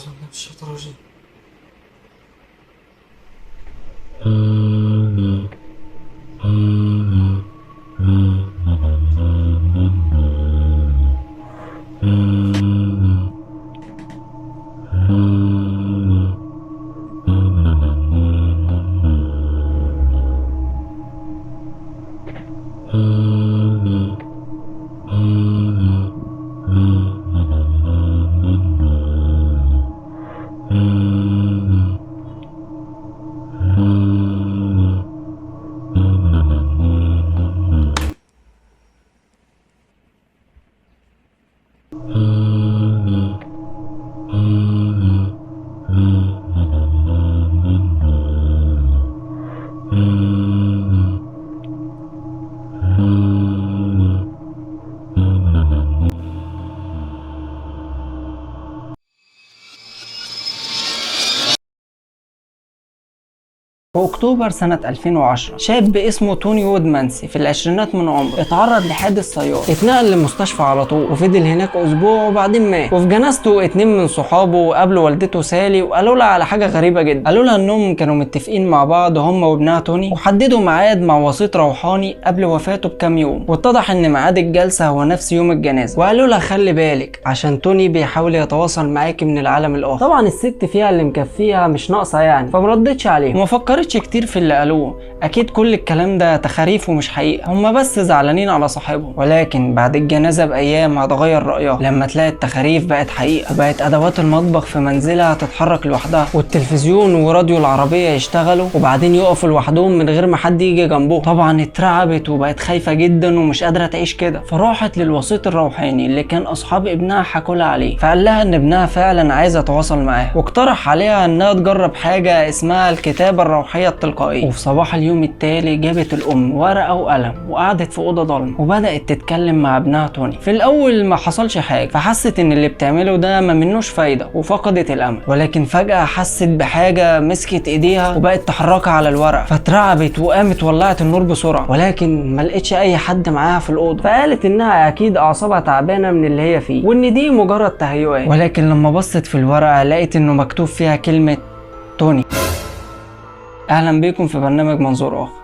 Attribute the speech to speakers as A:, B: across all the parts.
A: أعوذ بالله من الشيطان الرجيم.
B: في أكتوبر سنة 2010 شاب اسمه توني وودمانسي في العشرينات من عمره اتعرض لحادث سيارة، اتنقل للمستشفى على طول وفضل هناك أسبوع وبعدين مات. وفي جنازته 2 من صحابه قابلوا والدته سالي وقالوا لها على حاجة غريبة جدا، قالوا لها إنهم كانوا متفقين مع بعض هم وابنها توني وحددوا ميعاد مع وسيط روحاني قبل وفاته بكام يوم، واتضح إن ميعاد الجلسة هو نفس يوم الجنازة. وقالوا لها خلي بالك عشان توني بيحاول يتواصل معاكي من العالم الآخر. طبعا الست فيها اللي مكفيها مش ناقصة يعني، فمردتش عليهم وما فكرتش كتير في اللي قالوه، اكيد كل الكلام ده تخاريف ومش حقيقه، هما بس زعلانين على صاحبهم. ولكن بعد الجنازه بايام هتغير رايها لما تلاقي التخاريف بقت حقيقه، وبقت ادوات المطبخ في منزلها تتحرك لوحدها، والتلفزيون وراديو العربيه يشتغلوا وبعدين يقفوا لوحدهم من غير ما حد يجي جنبهم. طبعا اترعبت وبقت خايفه جدا ومش قادره تعيش كده، فراحت للوسيط الروحاني اللي كان اصحاب ابنها حكوا لها عليه، فقال لها ان ابنها فعلا عايز يتواصل معاه، واقترح عليها انها تجرب حاجه اسمها الكتابه الروحيه التلقائيه. وفي صباح اليوم التالي جابت الام ورقه وقلم وقعدت في اوضه ضلمه وبدات تتكلم مع ابنها توني. في الاول ما حصلش حاجه، فحست ان اللي بتعمله ده ما منوش فايده وفقدت الامل. ولكن فجاه حست بحاجه مسكت ايديها وبقت تحركها على الورقه، فاترعبت وقامت ولعت النور بسرعه، ولكن ما لقتش اي حد معاها في الاوضه، فقالت انها اكيد اعصابها تعبانه من اللي هي فيه وان دي مجرد تهيؤات. ولكن لما بصت في الورقه لقيت انه مكتوب فيها كلمه توني. اهلا بيكم في برنامج منظور اخر.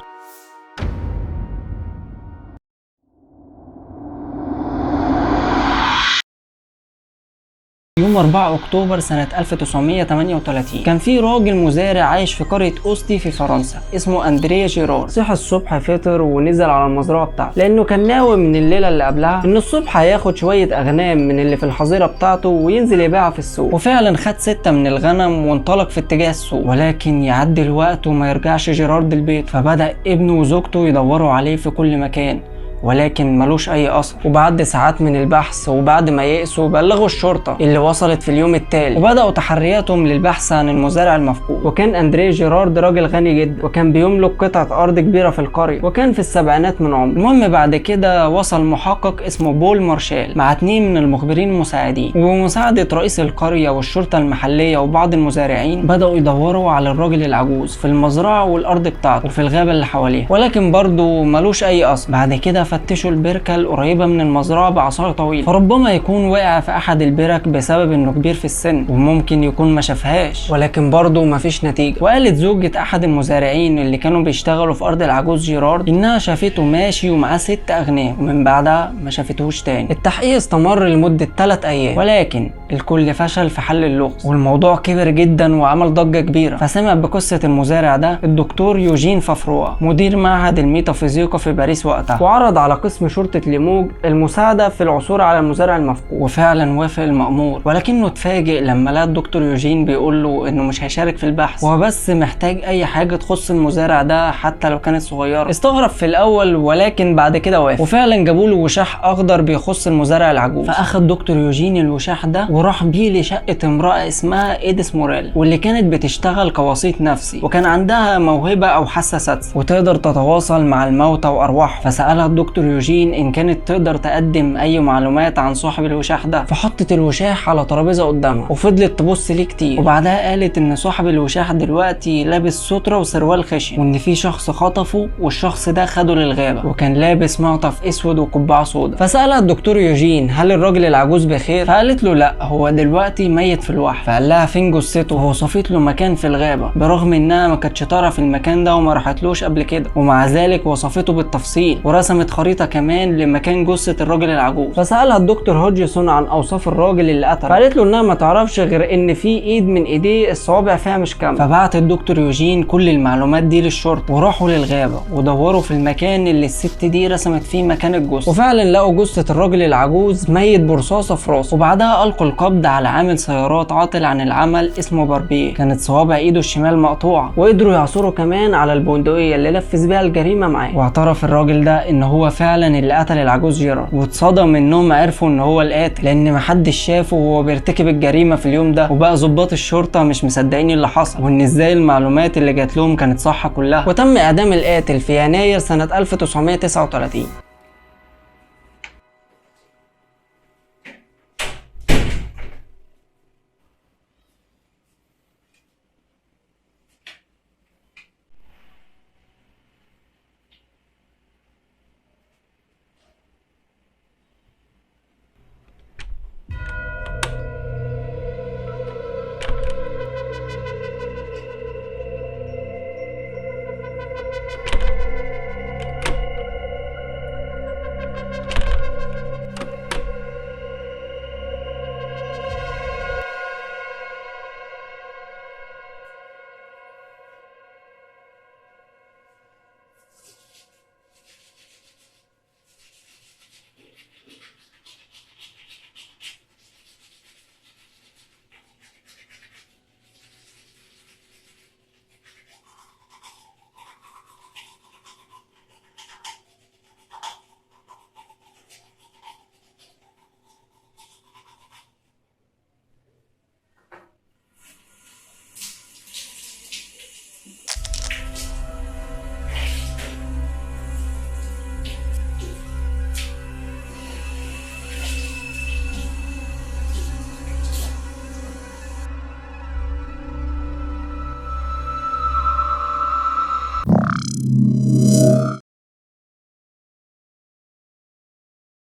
B: يوم 4 أكتوبر سنة 1938 كان في راجل مزارع عايش في قرية أوستي في فرنسا اسمه أندريه جيرار. صحى الصبح فطر ونزل على المزرعة بتاعته لأنه كان ناوي من الليلة اللي قبلها إن الصبح هياخد شوية أغنام من اللي في الحظيرة بتاعته وينزل يبيعها في السوق. وفعلا خد 6 من الغنم وانطلق في اتجاه السوق، ولكن يعدي الوقت وما يرجعش جيرارد البيت، فبدأ ابنه وزوجته يدوروا عليه في كل مكان ولكن ملوش اي اثر. وبعد ساعات من البحث وبعد ما يئسوا بلغوا الشرطه اللي وصلت في اليوم التالي وبداوا تحرياتهم للبحث عن المزارع المفقود. وكان اندريه جيرارد راجل غني جدا وكان بيملك قطعه ارض كبيره في القريه وكان في السبعينات من عمره. المهم بعد كده وصل محقق اسمه بول مارشال مع 2 من المخبرين المساعدين، وبمساعده رئيس القريه والشرطه المحليه وبعض المزارعين بداوا يدوروا على الراجل العجوز في المزرعه والارض بتاعته وفي الغابه اللي حواليها، ولكن برضه ملوش اي اثر. بعد كده فتشوا البركه القريبه من المزرعه بعصايه طويله، فربما يكون وقع في احد البرك بسبب انه كبير في السن وممكن يكون ما شافهاش، ولكن برضه مفيش نتيجه. وقالت زوجة احد المزارعين اللي كانوا بيشتغلوا في ارض العجوز جيرارد انها شافته ماشي ومعاه 6 اغنام ومن بعدها ما شافتهوش تاني. التحقيق استمر لمده 3 ايام ولكن الكل فشل في حل اللغز، والموضوع كبر جدا وعمل ضجه كبيره. فسمع بقصه المزارع ده الدكتور يوجين فافروا مدير معهد الميتافيزيقا في باريس وقتها، وعرض على قسم شرطه ليموج المساعده في العثور على المزارع المفقود، وفعلا وافق المأمور. ولكنه اتفاجئ لما لقى الدكتور يوجين بيقول له انه مش هيشارك في البحث، هو بس محتاج اي حاجه تخص المزارع ده حتى لو كانت صغيره. استغرب في الاول ولكن بعد كده وافق، وفعلا جابوا له وشاح اخضر بيخص المزارع العجوز. فاخد دكتور يوجين الوشاح ده وراح بيه لشقه امراه اسمها ايديس موريل، واللي كانت بتشتغل كوسيط نفسي وكان عندها موهبه او حاسه سادسه وتقدر تتواصل مع الموتى وارواحهم. فسالها الدكتور يوجين ان كانت تقدر تقدم اي معلومات عن صاحب الوشاح ده، فحطت الوشاح على ترابيزه قدامها وفضلت تبص ليه كتير، وبعدها قالت ان صاحب الوشاح دلوقتي لابس ستره وسروال خشن، وان في شخص خطفه والشخص ده خده للغابه وكان لابس معطف اسود وقبعه سودا. فسالها الدكتور يوجين هل الراجل العجوز بخير؟ فقالت له لا، هو دلوقتي ميت في الوحل. فقال لها فين جثته، ووصفت له مكان في الغابه، برغم انها ما كانتش تعرف المكان ده وما راحتلوش قبل كده، ومع ذلك وصفته بالتفصيل ورسمت خريطه كمان لمكان جثه الراجل العجوز. فسالها الدكتور هودجسون عن اوصاف الراجل اللي قتله، فقالت له انها ما تعرفش غير ان في ايد من ايديه الصوابع فيها مش كامله. فبعت الدكتور يوجين كل المعلومات دي للشرطه، وراحوا للغابه ودوروا في المكان اللي الست دي رسمت فيه مكان الجثه، وفعلا لقوا جثه الراجل العجوز ميت برصاصه في راسه. وبعدها القوا القبض على عامل سيارات عاطل عن العمل اسمه باربيه، كانت صوابع ايده الشمال مقطوعه، وقدروا يعثروا كمان على البندقيه اللي نفذ بيها الجريمه معاه. واعترف الراجل ده ان هو فعلا اللي قتل العجوز جيرارد، واتصدم انهم عرفوا ان هو القاتل لان محدش شافه وهو بيرتكب الجريمه في اليوم ده. وبقى ضباط الشرطه مش مصدقين اللي حصل، وان ازاي المعلومات اللي جات لهم كانت صح كلها. وتم اعدام القاتل في يناير سنه 1939.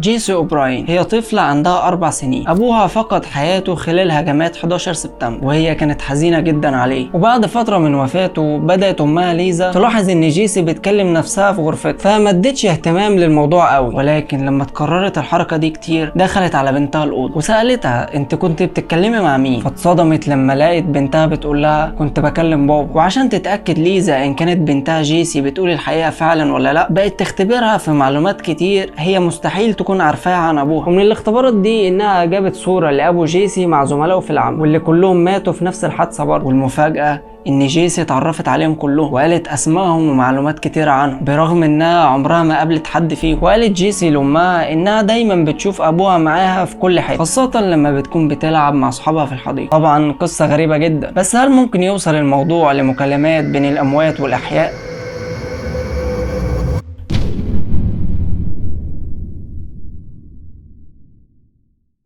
B: جيسي أوبراين هي طفلة عندها 4 سنين، أبوها فقد حياته خلال هجمات 11 سبتمبر، وهي كانت حزينة جدا عليه. وبعد فترة من وفاته بدأت أمها ليزا تلاحظ إن جيسي بتكلم نفسها في غرفتها، فما ادتش اهتمام للموضوع قوي. ولكن لما اتكررت الحركة دي كتير دخلت على بنتها الأوضة وسألتها أنت كنت بتتكلمي مع مين؟ فاتصدمت لما لقيت بنتها بتقول لها كنت بكلم بابا. وعشان تتأكد ليزا إن كانت بنتها جيسي بتقول الحقيقة فعلا ولا لا، بقت تختبرها في معلومات كتير هي مستحيل تكون عارفاها عن ابوها. ومن الاختبارات دي انها جابت صوره لابو جيسي مع زملائه في العمل، واللي كلهم ماتوا في نفس الحادثه برضه. والمفاجاه ان جيسي اتعرفت عليهم كلهم وقالت اسمائهم ومعلومات كتيره عنهم، برغم انها عمرها ما قابلت حد فيهم. وقالت جيسي لامها انها دايما بتشوف ابوها معاها في كل حته، خاصه لما بتكون بتلعب مع اصحابها في الحديقه. طبعا قصه غريبه جدا، بس هل ممكن يوصل الموضوع لمكالمات بين الاموات والاحياء؟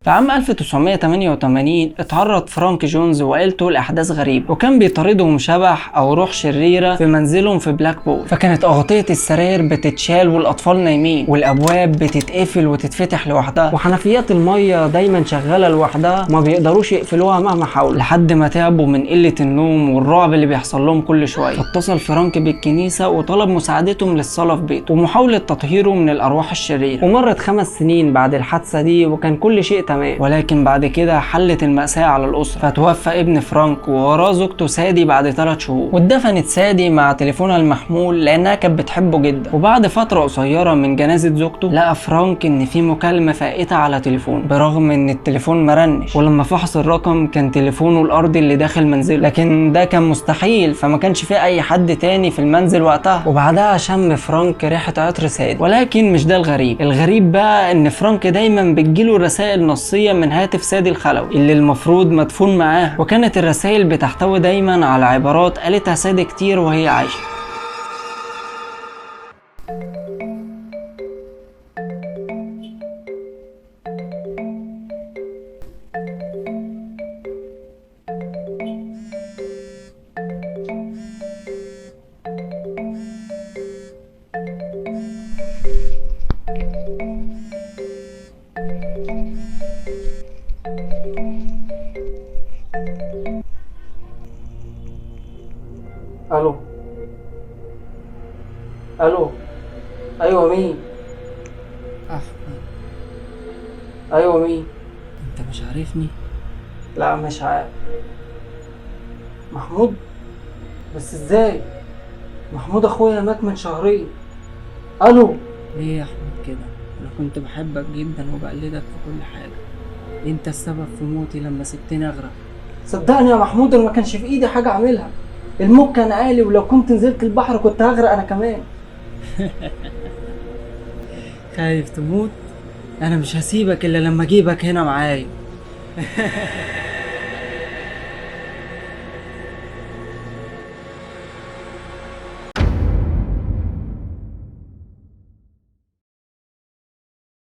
B: في عام 1988 اتعرض فرانك جونز وعيلته لأحداث غريبة، وكان بيطاردهم شبح أو روح شريرة في منزلهم في بلاك بول. فكانت أغطية السراير بتتشال والأطفال نايمين، والأبواب بتتقفل وتتفتح لوحدها، وحنفيات المية دايما شغالة لوحدها وما بيقدروش يقفلوها مهما حاولوا، لحد ما تعبوا من قلة النوم والرعب اللي بيحصل لهم كل شوية. فاتصل فرانك بالكنيسة وطلب مساعدتهم للصلاة في بيته ومحاولة تطهيره من الأرواح الشريرة. ومرت 5 سنين بعد الحادثة دي وكان كل شيء تمام، ولكن بعد كده حلت المأساة على الأسرة، فتوفى ابن فرانك ووراه زوجته سادي بعد 3 شهور. واتدفنت سادي مع تليفونها المحمول لأنها كانت بتحبه جدا. وبعد فترة قصيرة من جنازة زوجته لقى فرانك إن في مكالمة فائتة على تليفون، برغم إن التليفون مرنش، ولما فحص الرقم كان تليفونه الأرضي اللي داخل منزله، لكن ده كان مستحيل، فما كانش فيه أي حد تاني في المنزل وقتها. وبعدها شم فرانك ريحة عطر سادي. ولكن مش ده الغريب، الغريب بقى إن فرانك دايما بتجيله رسائل نصية من هاتف سادي الخلوي اللي المفروض مدفون معاه، وكانت الرسائل بتحتوي دايما على عبارات قالتها سادي كتير وهي عايشة. الو. الو. ايوه مين؟
A: احمد.
B: ايوه مين؟
A: انت مش عارفني؟
B: لا مش عارف. محمود؟ بس ازاي؟ محمود اخويا مات من شهرين. الو.
A: ليه يا احمد كده؟ انا كنت بحبك جدا وبقلدك في كل حاجه. انت السبب في موتي لما سبتني اغرق.
B: صدقني يا محمود انا ما كانش في ايدي حاجه اعملها. الموج كان عالي ولو كنت نزلت البحر كنت هغرق انا كمان.
A: خايف تموت؟ انا مش هسيبك الا لما اجيبك هنا معايا.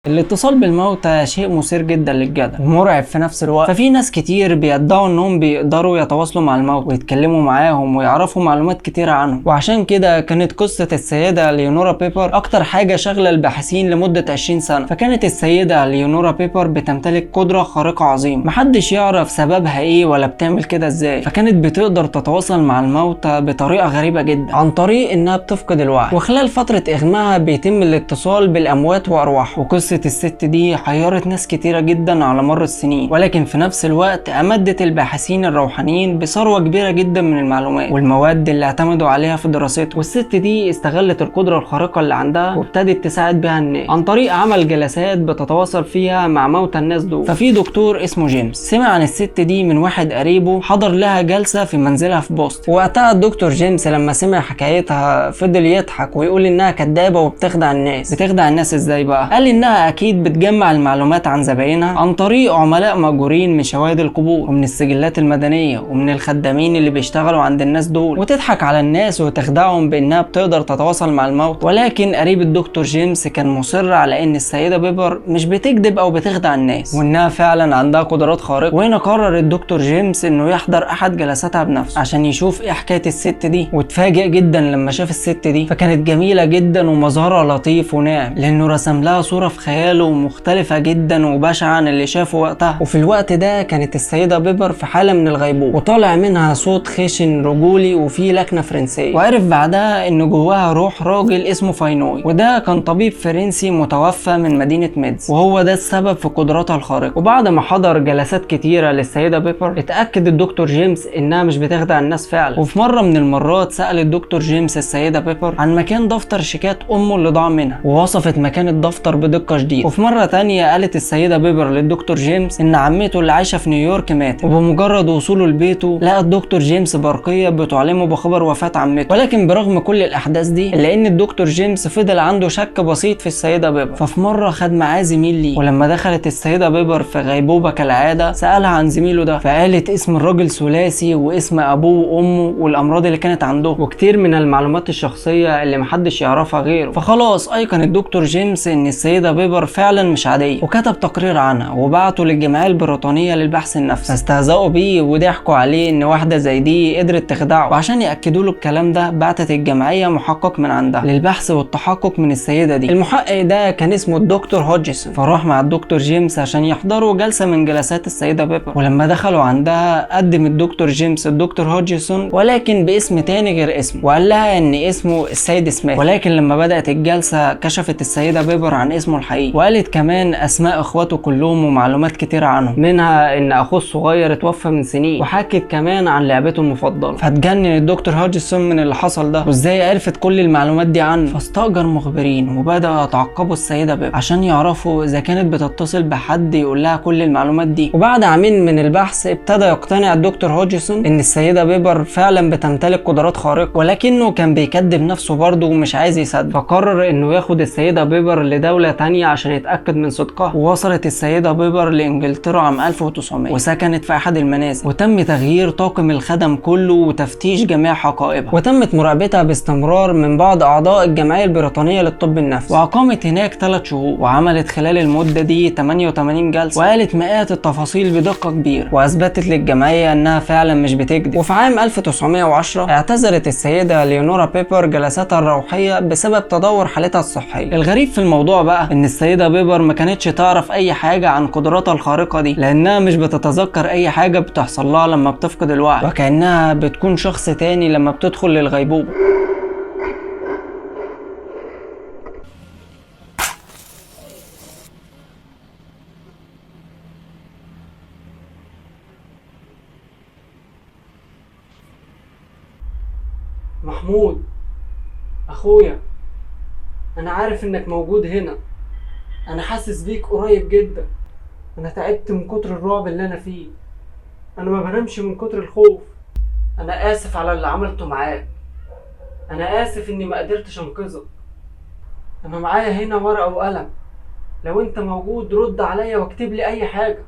B: الاتصال بالموتى شيء مثير جدا للجدل ومرعب في نفس الوقت، ففي ناس كتير بيدعوا انهم بيقدروا يتواصلوا مع الموتى ويتكلموا معاهم ويعرفوا معلومات كتيرة عنهم، وعشان كده كانت قصة السيدة ليونورا بيبر اكتر حاجة شغلة الباحثين لمدة 20 سنة. فكانت السيدة ليونورا بيبر بتمتلك قدرة خارقة عظيمة محدش يعرف سببها ايه ولا بتعمل كده ازاي، فكانت بتقدر تتواصل مع الموتى بطريقة غريبة جدا عن طريق انها بتفقد الوعي، وخلال فترة اغمائها بيتم الاتصال بالاموات وارواحهم. وقصة الست دي حيرت ناس كتيرة جدا على مر السنين، ولكن في نفس الوقت امدت الباحثين الروحانيين بثروة كبيرة جدا من المعلومات والمواد اللي اعتمدوا عليها في دراستهم. والست دي استغلت القدرة الخارقة اللي عندها وابتدت تساعد بها الناس عن طريق عمل جلسات بتتواصل فيها مع موتى الناس دول. ففي دكتور اسمه جيمس سمع عن الست دي من واحد قريبه حضر لها جلسة في منزلها في بوسطن، وقتها الدكتور جيمس لما سمع حكايتها فضل يضحك ويقول انها كدابة وبتخدع الناس. بتخدع الناس ازاي بقى؟ قال انها اكيد بتجمع المعلومات عن زباينها عن طريق عملاء مأجورين من شواهد القبور ومن السجلات المدنية ومن الخدامين اللي بيشتغلوا عند الناس دول، وتضحك على الناس وتخدعهم بانها بتقدر تتواصل مع الموتى. ولكن قريب الدكتور جيمس كان مصر على ان السيدة بيبر مش بتكذب او بتخدع الناس وانها فعلا عندها قدرات خارقة. وهنا قرر الدكتور جيمس انه يحضر احد جلساتها بنفسه عشان يشوف ايه حكاية الست دي، واتفاجئ جدا لما شاف الست دي، فكانت جميلة جدا ومظهرها لطيف وناعم لانه رسم لها صورة في خياله مختلفة جدا وبشعة عن اللي شافه وقتها. وفي الوقت ده كانت السيدة بيبر في حالة من الغيبوبة وطالع منها صوت خشن رجولي وفيه لكنة فرنسية، وعرف بعدها ان جواها روح راجل اسمه فاينوي، وده كان طبيب فرنسي متوفى من مدينة ميدز، وهو ده السبب في قدراتها الخارقة. وبعد ما حضر جلسات كتيرة للسيدة بيبر اتأكد الدكتور جيمس انها مش بتخدع الناس فعلا. وفي مرة من المرات سأل الدكتور جيمس السيدة بيبر عن مكان دفتر شيكات امه اللي ضاع منها، ووصفت مكان الدفتر بدقة شديدة. وفي مرة تانية قالت السيدة بيبر للدكتور جيمس ان عمته اللي عايشة في نيويورك ماتت، وبمجرد وصوله لبيته لقى الدكتور جيمس برقية بتعلمه بخبر وفاة عمته. ولكن برغم كل الاحداث دي الا ان الدكتور جيمس فضل عنده شك بسيط في السيدة بيبر. ففي مرة خد معاه زميل ليه، ولما دخلت السيدة بيبر في غيبوبة كالعادة سألها عن زميله ده، فقالت اسم الراجل ثلاثي واسم ابوه وامه والامراض اللي كانت عنده وكتير من المعلومات الشخصية اللي محدش يعرفها غيره. فخلاص ايقن الدكتور جيمس ان السيدة بيبر فعلا مش عادية، وكتب تقرير عنها وبعته للجمعية البريطانية للبحث النفسي، فاستهزأوا بيه وضحكوا عليه ان واحدة زي دي قدرت تخدعه. وعشان يأكدوا له الكلام ده بعتت الجمعية محقق من عندها للبحث والتحقق من السيدة دي. المحقق ده كان اسمه الدكتور هودجسون، فراح مع الدكتور جيمس عشان يحضروا جلسة من جلسات السيدة بيبر. ولما دخلوا عندها قدم الدكتور جيمس الدكتور هودجسون ولكن باسم تاني غير اسمه، وقال لها ان اسمه السيد سميث. ولكن لما بدأت الجلسة كشفت السيدة بيبر عن اسمه الحقيقي، وقالت كمان اسماء اخواته كلهم ومعلومات كتيرة عنهم، منها ان اخوه الصغير اتوفى من سنين، وحكت كمان عن لعبته المفضلة. فاتجنن الدكتور هودجسون من اللي حصل ده وازاي عرفت كل المعلومات دي عنه، فاستأجر مخبرين وبدأوا يتعقبوا السيدة بيبر عشان يعرفوا اذا كانت بتتصل بحد يقول لها كل المعلومات دي. وبعد عامين من البحث ابتدى يقتنع الدكتور هودجسون ان السيدة بيبر فعلا بتمتلك قدرات خارقة، ولكنه كان بيكذب نفسه برضه ومش عايز يصدق، فقرر انه ياخد السيدة بيبر لدولة تانية عشان يتأكد من صدقها. ووصلت السيدة بيبر لإنجلترا عام 1900 وسكنت في أحد المنازل، وتم تغيير طاقم الخدم كله وتفتيش جميع حقائبها، وتمت مراقبتها باستمرار من بعض أعضاء الجمعية البريطانية للطب النفسي، وأقامت هناك 3 شهور، وعملت خلال المدة دي 88 جلسة، وقالت مئات التفاصيل بدقة كبيرة، وأثبتت للجمعية أنها فعلا مش بتكذب. وفي عام 1910 اعتذرت السيدة ليونورا بيبر جلساتها الروحية بسبب تدهور حالتها الصحية. الغريب في الموضوع بقى إن السيدة بيبر ما كانتش تعرف اي حاجة عن قدراتها الخارقة دي، لانها مش بتتذكر اي حاجة بتحصل لها لما بتفقد الوعي، وكأنها بتكون شخص تاني لما بتدخل للغيبوبة. محمود اخويا، انا عارف انك موجود هنا، انا حاسس بيك قريب جدا. انا تعبت من كتر الرعب اللي انا فيه، انا ما بنامش من كتر الخوف. انا اسف على اللي عملته معاك، انا اسف اني ما قدرتش انقذك. انا معايا هنا ورقة وقلم، لو انت موجود رد عليا واكتب لي اي حاجة.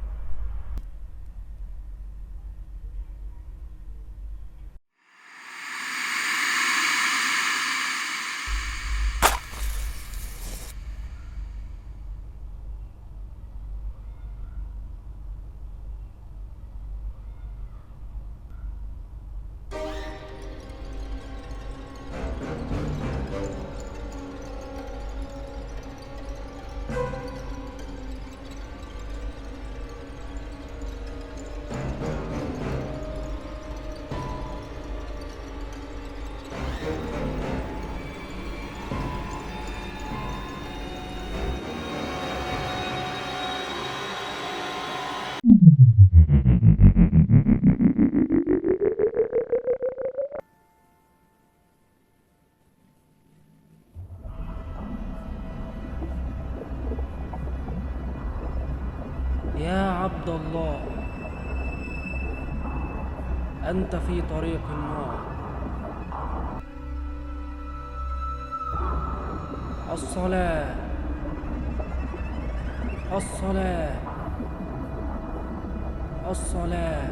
B: يا عبد الله، أنت في طريق النار. الصلاة، الصلاة، الصلاة.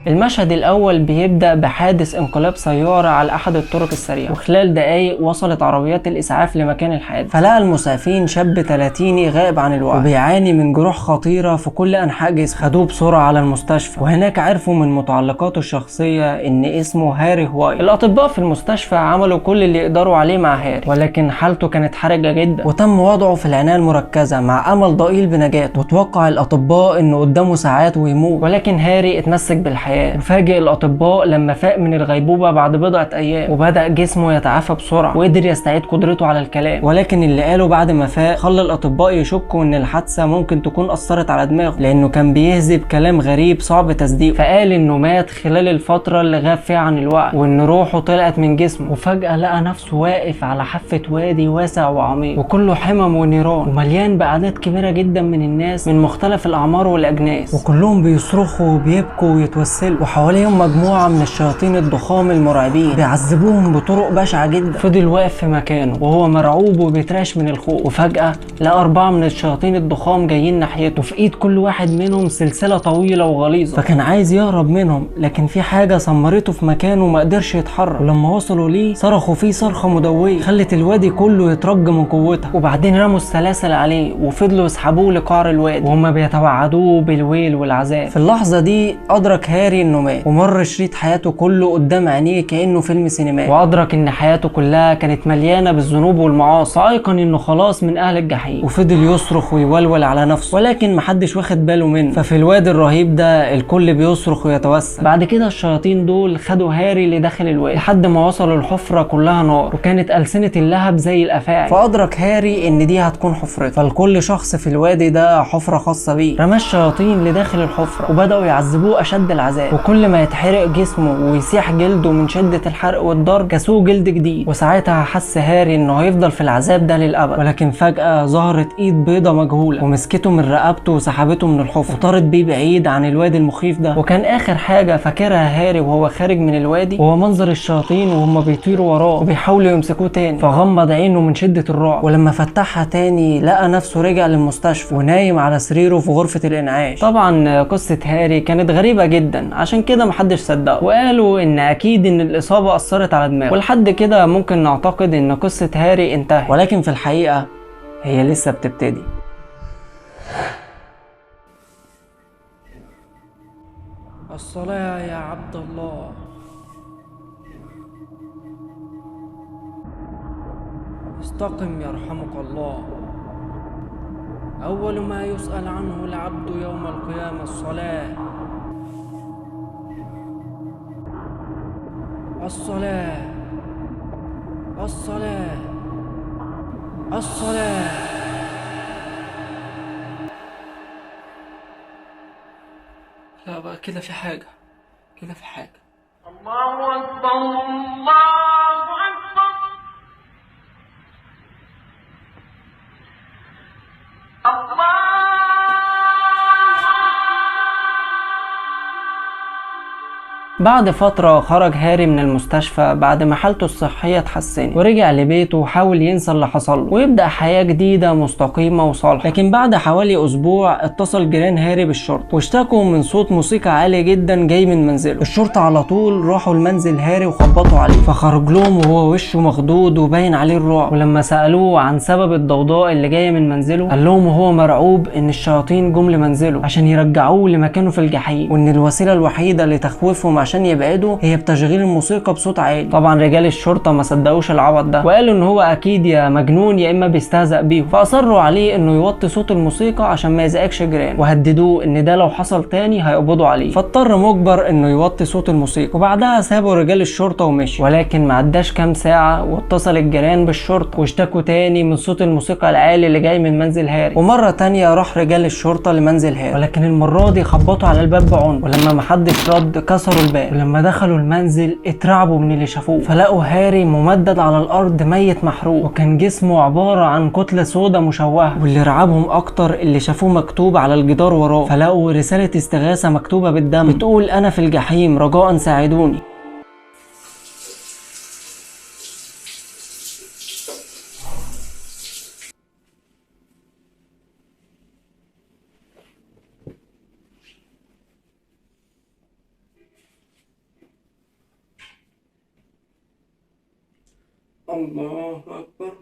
B: المشهد الأول بيبدأ بحادث انقلاب سيارة على أحد الطرق السريعة، وخلال دقايق وصلت عربيات الإسعاف لمكان الحادث، فلقى المسعفين شاب 30 غائب عن الوعي وبيعاني من جروح خطيرة في كل أنحاء جسمه. خدوه بسرعة على المستشفى، وهناك عرفوا من متعلقاته الشخصية إن اسمه هاري هوايت. الأطباء في المستشفى عملوا كل اللي يقدروا عليه مع هاري، ولكن حالته كانت حرجة جدا، وتم وضعه في العناية المركزة مع أمل ضئيل بنجاته. وتوقع الأطباء إنه قدامه ساعات ويموت، ولكن هاري اتمسك بالحياة. وفاجئ الأطباء لما فاق من الغيبوبة بعد بضعة أيام، وبدأ جسمه يتعافى بسرعة وقدر يستعيد قدرته على الكلام. ولكن اللي قاله بعد ما فاق خلى الأطباء يشكوا إن الحادثة ممكن تكون أثرت على دماغه، لأنه كان بيهذب كلام غريب صعب تصديقه. فقال إنه مات خلال الفترة اللي غاب فيها عن الوعي، وإن روحه طلعت من جسمه. وفجأة لقى نفسه واقف على حافة وادي واسع وعميق، وكله حمم ونيران، ومليان بأعداد كبيرة جدا من الناس من مختلف الأعمار والأجناس، وكلهم بيصرخوا وبيبكوا ويتوسلوا. وحواليهم مجموعة من الشياطين الضخام المرعبين بيعذبوهم بطرق بشعة جدا. فضل واقف في مكانه وهو مرعوب وبيتراش من الخوف، وفجأة لقى 4 من الشياطين الضخام جايين ناحيته، وفي ايد كل واحد منهم سلسلة طويلة وغليظة. فكان عايز يهرب منهم، لكن في حاجة سمرته في مكانه وما قدرش يتحرك. ولما وصلوا ليه صرخوا فيه صرخة مدوية خلت الوادي كله يترج من قوتها، وبعدين رموا السلاسل عليه وفضلوا يسحبوه لقعر الوادي وهم بيتوعدوه بالويل والعذاب. في اللحظة دي أدرك هاري إنه مات، ومر شريط حياته كله قدام عينيه كأنه فيلم سينمائي، وأدرك إن حياته كلها كانت مليانة بالذنوب والمعاصي، فأيقن إنه خلاص من أهل الجحيم. وفضل يصرخ ويولول على نفسه، ولكن محدش واخد باله منه. ففي الوادي الرهيب ده الكل بيصرخ ويتوسل. بعد كده الشياطين دول خدوا هاري لداخل الوادي لحد ما وصلوا الحفرة كلها نار، وكانت ألسنة اللهب زي الأفاعي. فأدرك هاري إن دي هتكون حفرته، فلكل شخص في الوادي ده حفرة خاصة بيه. رمى الشياطين لداخل الحفرة وبدأوا يعذبوه أشد العذاب، وكل ما يتحرق جسمه ويسيح جلده من شدة الحرق والضرب كسوه جلد جديد. وساعتها حس هاري إنه هيفضل في العذاب ده للأبد. ولكن فجأة ظهرت إيد بيضة مجهولة ومسكته من رقبته وسحبته من الحفرة، وطارت بيه بعيد عن الوادي المخيف ده. وكان آخر حاجة فاكرها هاري وهو خارج من الوادي وهو منظر الشياطين وهم بيطيروا وراه وبيحاولوا يمسكوه تاني. فغمض عينه من شدة الرعب، ولما فتحها تاني لقى نفسه رجع للمستشفى ونايم على سريره في غرفة الإنعاش. طبعا قصة هاري كانت غريبة جدا، عشان كده محدش صدقه، وقالوا ان اكيد ان الإصابة أثرت على دماغه، ولحد كده ممكن نعتقد ان قصة هاري انتهت، ولكن في الحقيقة هي لسه بتبتدي.
A: الصلاة يا عبد الله. استقم يرحمك الله. أول ما يسأل عنه العبد يوم القيامة الصلاة. الصلاة الصلاة الصلاة. لا بقى كده في حاجة، كده في حاجة.
C: الله أكبر الله أكبر الله.
B: بعد فترة خرج هاري من المستشفى بعد ما حالته الصحية اتحسنت، ورجع لبيته وحاول ينسى اللي حصل له ويبدأ حياة جديدة مستقيمة وصالحة. لكن بعد حوالي أسبوع اتصل جيران هاري بالشرطة واشتكوا من صوت موسيقى عالي جدا جاي من منزله. الشرطة على طول راحوا لمنزل هاري وخبطوا عليه، فخرج لهم وهو وشه مخضوض وباين عليه الرعب. ولما سألوه عن سبب الضوضاء اللي جاية من منزله قال لهم وهو مرعوب إن الشياطين جم لمنزله عشان يرجعوه لمكانه في الجحيم، وإن الوسيلة الوحيدة لتخويفهم عشان يبعدوا هي بتشغيل الموسيقى بصوت عالي. طبعا رجال الشرطه ما صدقوش العبط ده وقالوا ان هو اكيد يا مجنون يا اما بيستهزأ بيهم، فاصروا عليه انه يوطي صوت الموسيقى عشان ما يزعجش جيرانه، وهددوه ان ده لو حصل تاني هيقبضوا عليه، فاضطر مجبر انه يوطي صوت الموسيقى. وبعدها سابوا رجال الشرطه ومشي. ولكن ما عداش كام ساعه واتصل الجيران بالشرطه واشتكوا تاني من صوت الموسيقى العالي اللي جاي من منزل هاري. ومره تانيه راح رجال الشرطه لمنزل هاري، ولكن المره دي خبطوا على الباب بعنف، ولما ما حدش رد كسروا الباب. ولما دخلوا المنزل اترعبوا من اللي شافوه، فلقوا هاري ممدد على الارض ميت محروق، وكان جسمه عباره عن كتله سودة مشوهه. واللي رعبهم اكتر اللي شافوه مكتوب على الجدار وراه، فلقوا رساله استغاثه مكتوبه بالدم بتقول انا في الجحيم رجاء ساعدوني.
A: الله أكبر.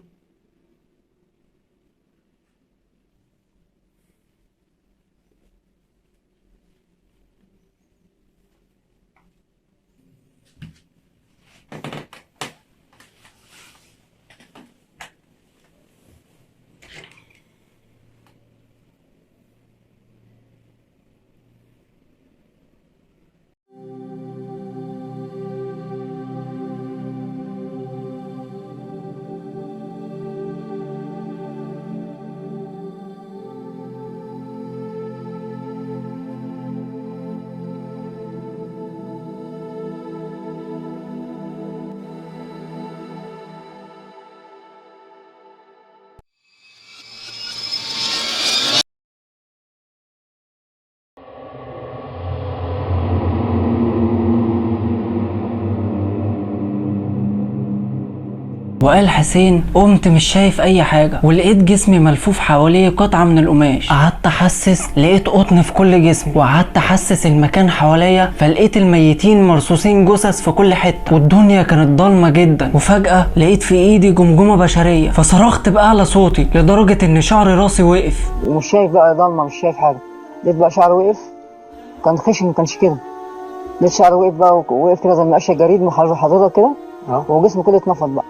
B: وقال حسين قمت مش شايف اي حاجه، ولقيت جسمي ملفوف حواليه قطعه من القماش. قعدت احسس لقيت قطن في كل جسمي، وقعدت احسس المكان حواليا فلقيت الميتين مرصوصين جثث في كل حته، والدنيا كانت ضلمه جدا. وفجاه لقيت في ايدي جمجمه بشريه، فصرخت باعلى صوتي لدرجه ان شعر راسي وقف.
D: ومش شايف بقى ضلمه، مش شايف حاجه. لقيت بقى شعري وقف، كان خشن ما كانش كده. لقيت شعري وقف بقى، وقف كده زي مقشه جريد حضرتك كده، وجسمي كله اتنفض بقى.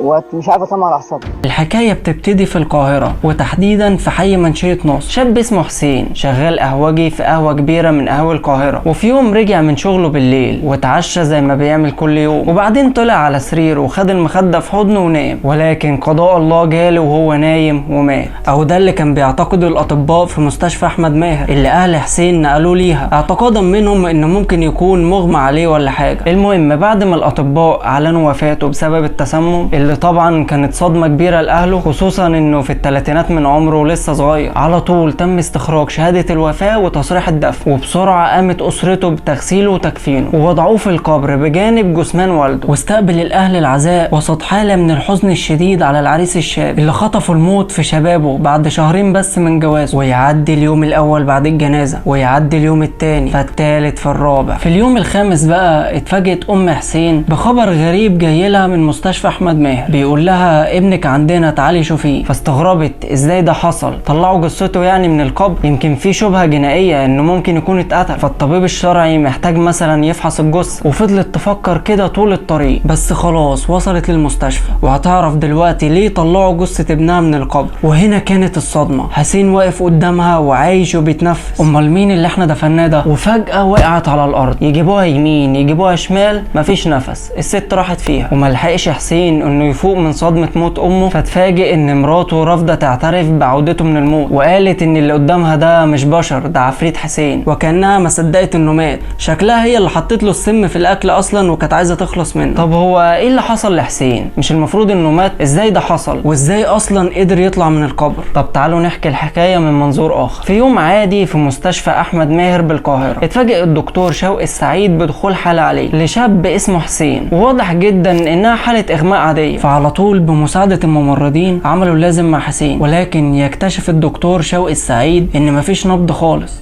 D: ومش عارف اطلع على اعصابي.
B: الحكايه بتبتدي في القاهره، وتحديدا في حي منشيه نصر. شاب اسمه حسين شغال قهوجي في قهوه كبيره من قهوه القاهره، وفي يوم رجع من شغله بالليل واتعشى زي ما بيعمل كل يوم، وبعدين طلع على سريره وخد المخده في حضنه ونام. ولكن قضاء الله جاله وهو نايم ومات، او ده اللي كان بيعتقده الاطباء في مستشفى احمد ماهر اللي اهل حسين نقلوا ليها، اعتقادا منهم انه ممكن يكون مغمى عليه ولا حاجه. المهم بعد ما الاطباء اعلنوا وفاته بسبب التسمم، اللي طبعا كانت صدمه كبيره لاهله، خصوصا انه في الثلاثينات من عمره ولسه صغير، على طول تم استخراج شهاده الوفاه وتصريح الدفن، وبسرعه قامت اسرته بتغسيله وتكفينه ووضعوه في القبر بجانب جثمان والده. واستقبل الاهل العزاء وسط حاله من الحزن الشديد على العريس الشاب اللي خطفوا الموت في شبابه بعد شهرين بس من جوازه. ويعدي اليوم الاول بعد الجنازه، ويعدي اليوم الثاني، فالثالث، فالرابع. في اليوم الخامس بقى اتفاجئت ام حسين بخبر غريب جاي لها من مستشفى احمد ماهر بيقول لها ابنك عندنا تعالي شوفيه، فاستغربت ازاي ده حصل، طلعوا جثته يعني من القبر، يمكن في شبهه جنائيه انه ممكن يكون اتقتل، فالطبيب الشرعي محتاج مثلا يفحص الجثه. وفضلت تفكر كده طول الطريق، بس خلاص وصلت للمستشفى وهتعرف دلوقتي ليه طلعوا جثه ابنها من القبر. وهنا كانت الصدمه، حسين واقف قدامها وعايش وبيتنفس، امال مين اللي احنا دفناه ده؟ وفجاه وقعت على الارض، يجيبوها يمين يجيبوها شمال مفيش نفس، الست راحت فيها. وملحقش حسين انه يفوق من صدمه موت امه، فتفاجئ ان مراته رافضه تعترف بعودته من الموت، وقالت ان اللي قدامها ده مش بشر، ده عفريت حسين، وكانها ما صدقت انه مات. شكلها هي اللي حطت له السم في الاكل اصلا وكانت عايزه تخلص منه. طب هو ايه اللي حصل لحسين؟ مش المفروض انه مات؟ ازاي ده حصل؟ وازاي اصلا قدر يطلع من القبر؟ طب تعالوا نحكي الحكايه من منظور اخر. في يوم عادي في مستشفى احمد ماهر بالقاهره، اتفاجئ الدكتور شوقي السعيد بدخول حاله عليه لشاب اسمه حسين، وواضح جدا انها حاله اغماء عاديه. فعلى طول بمساعده الممرضين عملوا اللازم مع حسين، ولكن يكتشف الدكتور شوقي السعيد ان مفيش نبض خالص.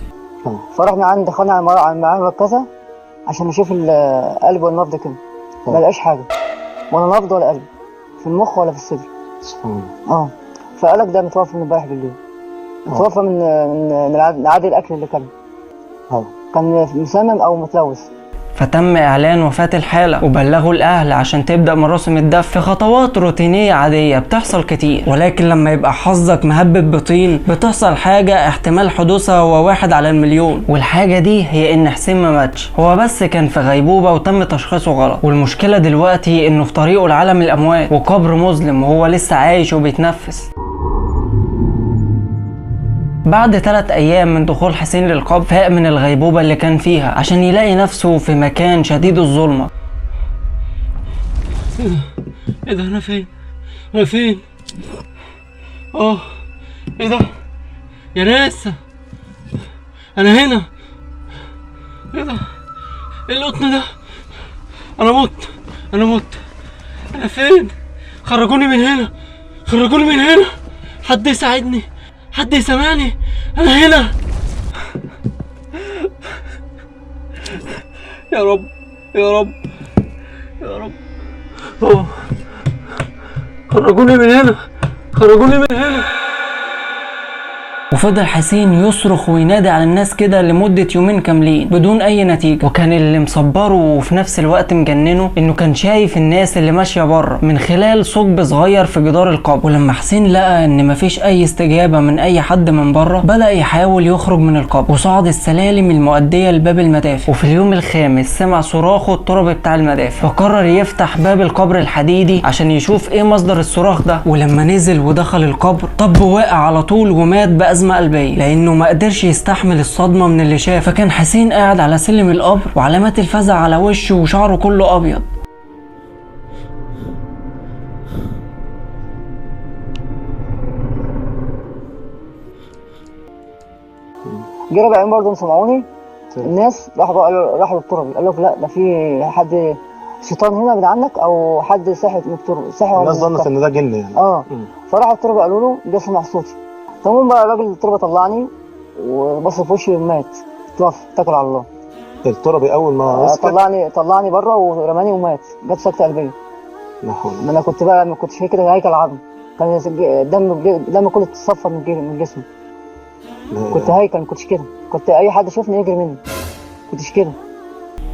D: فرحنا عند دخلنا على المعامل المركزة عشان نشوف القلب والنبض كده، ما لقاش حاجة، ولا نبض ولا قلب في المخ ولا في الصدر.
E: سبحان الله.
D: فقالك ده متوفى من امبارح بالليل، متوفى من عدد الاكل اللي كان كان مسمم او متلوث.
B: فتم اعلان وفاة الحالة وبلغوا الاهل عشان تبدأ مراسم الدفن في خطوات روتينية عادية بتحصل كتير. ولكن لما يبقى حظك مهبب بطين بتحصل حاجة احتمال حدوثها هو 1 على المليون، والحاجة دي هي ان حسين ما ماتش، هو بس كان في غيبوبة وتم تشخيصه غلط. والمشكلة دلوقتي انه في طريقه لعالم الاموات وقبر مظلم وهو لسه عايش وبيتنفس. بعد 3 أيام من دخول حسين للقبر فاق من الغيبوبة اللي كان فيها عشان يلاقي نفسه في مكان شديد الظلمة.
A: ايه ده؟ انا فين؟ انا فين؟ ايه ده؟ يا ناس انا هنا. ايه ده؟ ايه القطن ده؟ انا مت. انا فين؟ خرجوني من هنا، خرجوني من هنا، حد يساعدني، حد يسمعني، انا هنا. يا رب يا رب يا رب. خرجوني من هنا، خرجوني من هنا.
B: وفضل حسين يصرخ وينادي على الناس كده لمدة يومين كاملين بدون اي نتيجة. وكان اللي مصبره وفي نفس الوقت مجننه انه كان شايف الناس اللي ماشية بره من خلال ثقب صغير في جدار القبر. ولما حسين لقى ان مفيش اي استجابة من اي حد من بره بدأ يحاول يخرج من القبر وصعد السلالم المؤدية لباب المدافع. وفي اليوم الخامس سمع صراخه التراب بتاع المدافع، فقرر يفتح باب القبر الحديدي عشان يشوف ايه مصدر الصراخ ده. ولما نزل ودخل القبر طب وقع على طول ومات بأزمة قلبية لانه ما قدرش يستحمل الصدمة من اللي شاف. فكان حسين قاعد على سلم القبر وعلامات الفزع على وشه وشعره كله ابيض.
D: جه ربع يوم برضه سمعوني الناس راحوا للتربي، قال لك لا ده في حد شيطان هنا بعيد عنك او حد ساحر ساحر.
E: الناس ظنت ان ده جن يعني.
D: فراحوا التربي قالوا له ده سمع صوتي. تمام بقى الراجل التربه طلعني وبص في وشي مات، توفى اتكل على الله.
E: التربي اول ما مسكك
D: طلعني بره ورماني ومات، جت سكته قلبيه.
E: لا حول.
D: ما انا كنت بقى ما كنتش كده هيكل عظم، كان الدم كله اتصفى من جسمي. كنت هيكل، ما كنتش كده، كنت اي حد يشوفني يجري مني، كنتش كده.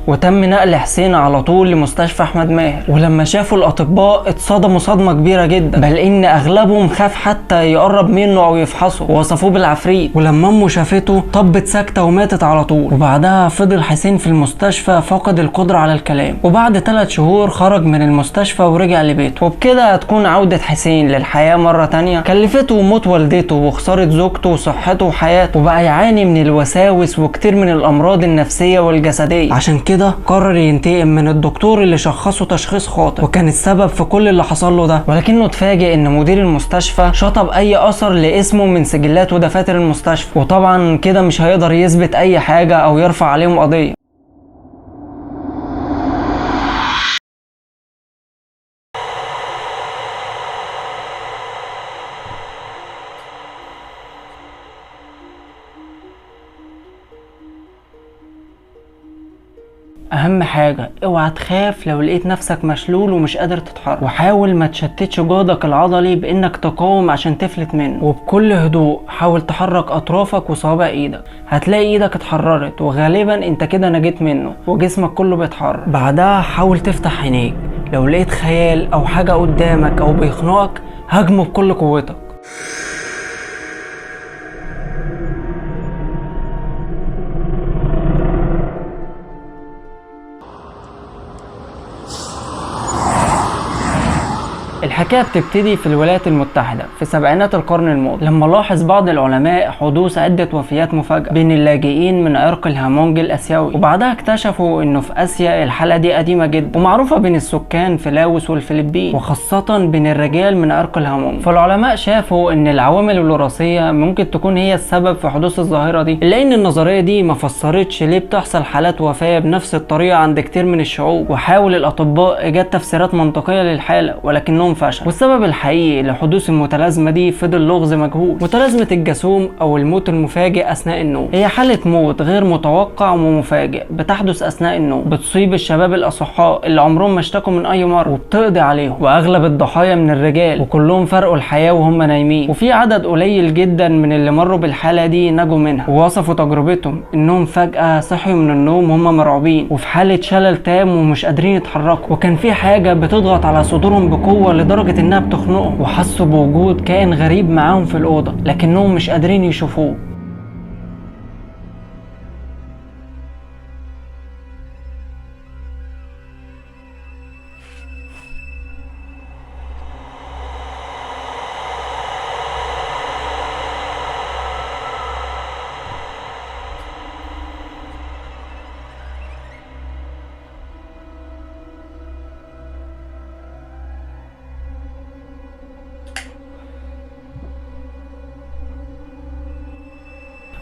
B: وتم نقل حسين على طول لمستشفى احمد ماهر. ولما شافوا الاطباء اتصدموا صدمه كبيره جدا، بل ان اغلبهم خاف حتى يقرب منه او يفحصه ووصفوه بالعفريت. ولما امه شافته طبت ساكته وماتت على طول. وبعدها فضل حسين في المستشفى فقد القدره على الكلام، وبعد 3 شهور خرج من المستشفى ورجع لبيته. وبكده هتكون عوده حسين للحياه مره تانية كلفته موت والدته وخساره زوجته وصحته وحياته، وبقى يعاني من الوساوس وكتير من الامراض النفسيه والجسديه. عشان كده قرر ينتقم من الدكتور اللي شخصه تشخيص خاطئ وكان السبب في كل اللي حصل له ده. ولكنه اتفاجئ ان مدير المستشفى شطب اي اثر لاسمه من سجلات ودفاتر المستشفى، وطبعا كده مش هيقدر يثبت اي حاجه او يرفع عليهم قضيه. اهم حاجة اوعى تخاف لو لقيت نفسك مشلول ومش قادر تتحرك، وحاول ما تشتتش جهدك العضلي بانك تقاوم عشان تفلت منه، وبكل هدوء حاول تحرك اطرافك وصوابع ايدك، هتلاقي ايدك اتحررت وغالبا انت كده نجيت منه وجسمك كله بيتحرك. بعدها حاول تفتح عينيك، لو لقيت خيال او حاجة قدامك او بيخنقك هاجمه بكل قوتك. الحكاية بتبتدي في الولايات المتحدة في سبعينات القرن الماضي، لما لاحظ بعض العلماء حدوث عدة وفيات مفاجئة بين اللاجئين من عرق الهامونج الآسيوي، وبعدها اكتشفوا انه في آسيا الحالة دي قديمة جدا ومعروفة بين السكان في لاوس والفلبين، وخاصة بين الرجال من عرق الهامونج. فالعلماء شافوا ان العوامل الوراثية ممكن تكون هي السبب في حدوث الظاهرة دي، الا ان النظرية دي ما فسرتش ليه بتحصل حالات وفاة بنفس الطريقة عند كتير من الشعوب، وحاول الأطباء إيجاد تفسيرات منطقية للحالة ولكنهم فشل. والسبب الحقيقي لحدوث المتلازمة دي فضل لغز مجهول. متلازمة الجاسوم او الموت المفاجئ اثناء النوم هي حالة موت غير متوقع ومفاجئ بتحدث اثناء النوم، بتصيب الشباب الاصحاء اللي عمرهم ما اشتكوا من اي مرض وبتقضي عليهم، واغلب الضحايا من الرجال وكلهم فرقوا الحياة وهم نايمين، وفي عدد قليل جدا من اللي مروا بالحالة دي نجوا منها، ووصفوا تجربتهم انهم فجأة صحيوا من النوم وهم مرعوبين وفي حالة شلل تام ومش قادرين يتحركوا، وكان في حاجة بتضغط على صدورهم بقوة لدرجة انها بتخنقهم، وحسوا بوجود كائن غريب معاهم في الأوضة لكنهم مش قادرين يشوفوه.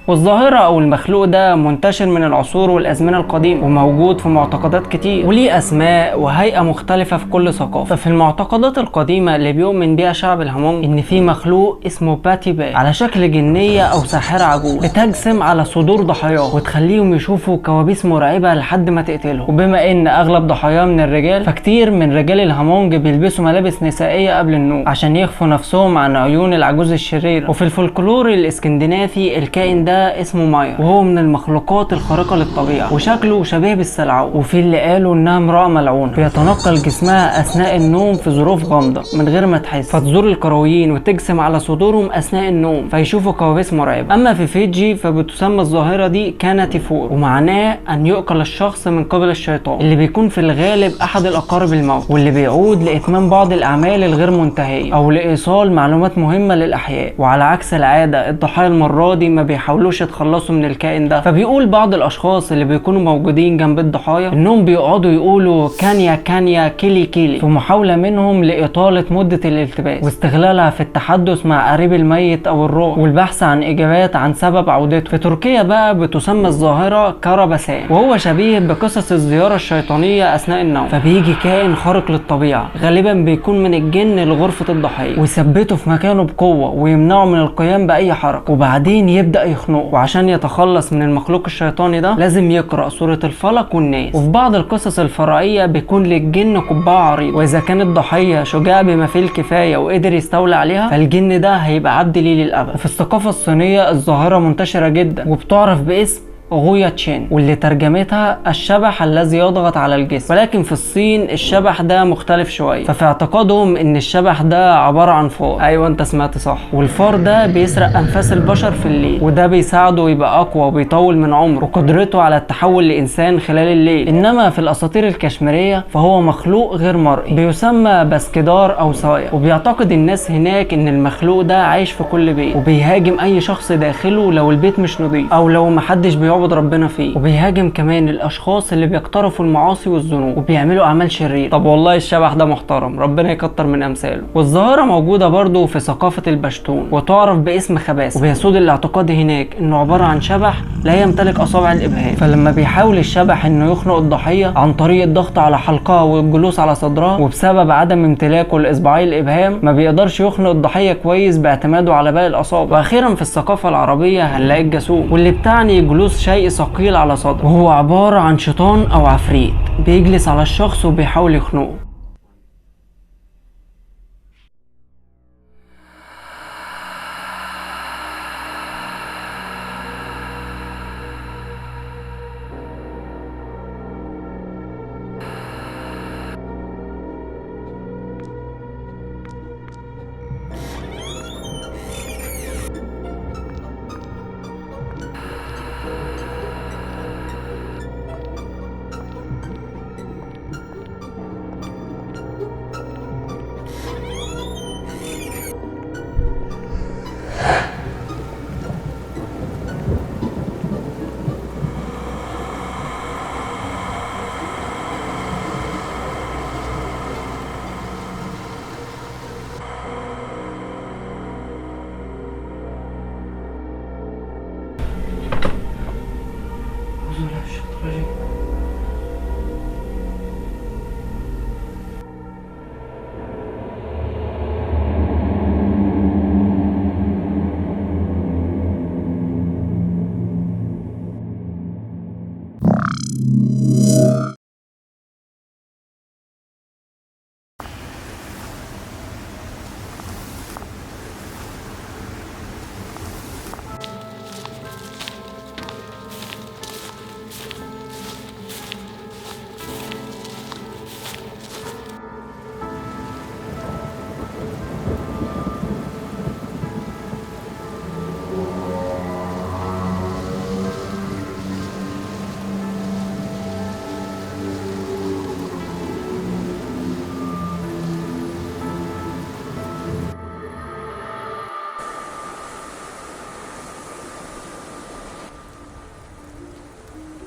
B: والظاهرة أو المخلوق ده منتشر من العصور والأزمنة القديمة وموجود في معتقدات كتير وليه أسماء وهيئة مختلفة في كل ثقافة. ففي المعتقدات القديمة اللي بيؤمن بيها شعب الهامونج إن في مخلوق اسمه باتي باي على شكل جنية أو ساحرة عجوز بتجسم على صدور ضحاياه وتخليهم يشوفوا كوابيس مرعبة لحد ما تقتلهم. وبما إن أغلب ضحاياه من الرجال فكتير من رجال الهامونج بيلبسوا ملابس نسائية قبل النوم عشان يخفوا نفسهم عن عيون العجوز الشريرة. وفي الفولكلور الإسكندنافي الكائن ده اسمه ماير وهو من المخلوقات الخارقة للطبيعة وشكله شبيه بالسلعوه، وفي اللي قالوا انها امرأة ملعونة بيتنقل جسمها اثناء النوم في ظروف غامضة من غير ما تحس، فتزور الكرويين وتجسم على صدورهم اثناء النوم فيشوفوا كوابيس مرعبة. اما في فيجي فبتسمى الظاهرة دي كانتيفور ومعناه ان يؤكل الشخص من قبل الشيطان اللي بيكون في الغالب احد الاقارب الموت واللي بيعود لاتمام بعض الاعمال الغير منتهية او لايصال معلومات مهمة للاحياء. وعلى عكس العادة الضحايا المرة دي ما بيحاولوش يتخلصوا من الكائن ده، فبيقول بعض الاشخاص اللي بيكونوا موجودين جنب الضحايا انهم بيقعدوا يقولوا كانيا كانيا كيلي كيلي في محاولة منهم لاطالة مدة الالتباس واستغلالها في التحدث مع قريب الميت او الروح والبحث عن اجابات عن سبب عودته. في تركيا بقى بتسمى الظاهرة كربسان وهو شبيه بقصص الزيارة الشيطانية اثناء النوم، فبيجي كائن خارق للطبيعة غالبا بيكون من الجن لغرفة الضحية ويثبته في مكانه بقوة ويمنعه من القيام باي حركة وبعدين يبدأ يخنقه. وعشان يتخلص من المخلوق الشيطاني ده لازم يقرأ سورة الفلق والناس. وفي بعض القصص الفرعية بيكون للجن قبعة عريض، وإذا كان الضحية شجاع بما فيه الكفاية وقدر يستولى عليها فالجن ده هيبقى عبد ليه للأبد. وفي الثقافة الصينية الظاهرة منتشرة جدا وبتعرف باسم غويا تشين واللي ترجمتها الشبح الذي يضغط على الجسم، ولكن في الصين الشبح ده مختلف شويه، ففي اعتقادهم ان الشبح ده عباره عن فار. ايوه انت سمعت صح، والفار ده بيسرق انفاس البشر في الليل وده بيساعده يبقى اقوى وبيطول من عمره وقدرته على التحول لانسان خلال الليل. انما في الاساطير الكشميريه فهو مخلوق غير مرئي بيسمى باسكدار او صايع، وبيعتقد الناس هناك ان المخلوق ده عايش في كل بيت وبيهاجم اي شخص داخله لو البيت مش نظيف او لو محدش بيعبد ربنا فيه، وبيهاجم كمان الاشخاص اللي بيقترفوا المعاصي والذنوب وبيعملوا اعمال شريره. طب والله الشبح ده محترم، ربنا يكتر من امثاله. والظاهره موجوده برضو في ثقافه البشتون وتعرف باسم خباث، وبيسود الاعتقاد هناك انه عباره عن شبح لا يمتلك اصابع الابهام، فلما بيحاول الشبح انه يخنق الضحيه عن طريق الضغط على حلقها والجلوس على صدرها وبسبب عدم امتلاكه لاصبعي الابهام ما بيقدرش يخنق الضحيه كويس باعتماده على باقي الاصابع. واخيرا في الثقافه العربيه هنلاقي الجاسوم واللي بتعني جلوس شيء ثقيل على صدره، وهو عبارة عن شيطان أو عفريت بيجلس على الشخص وبيحاول يخنقه.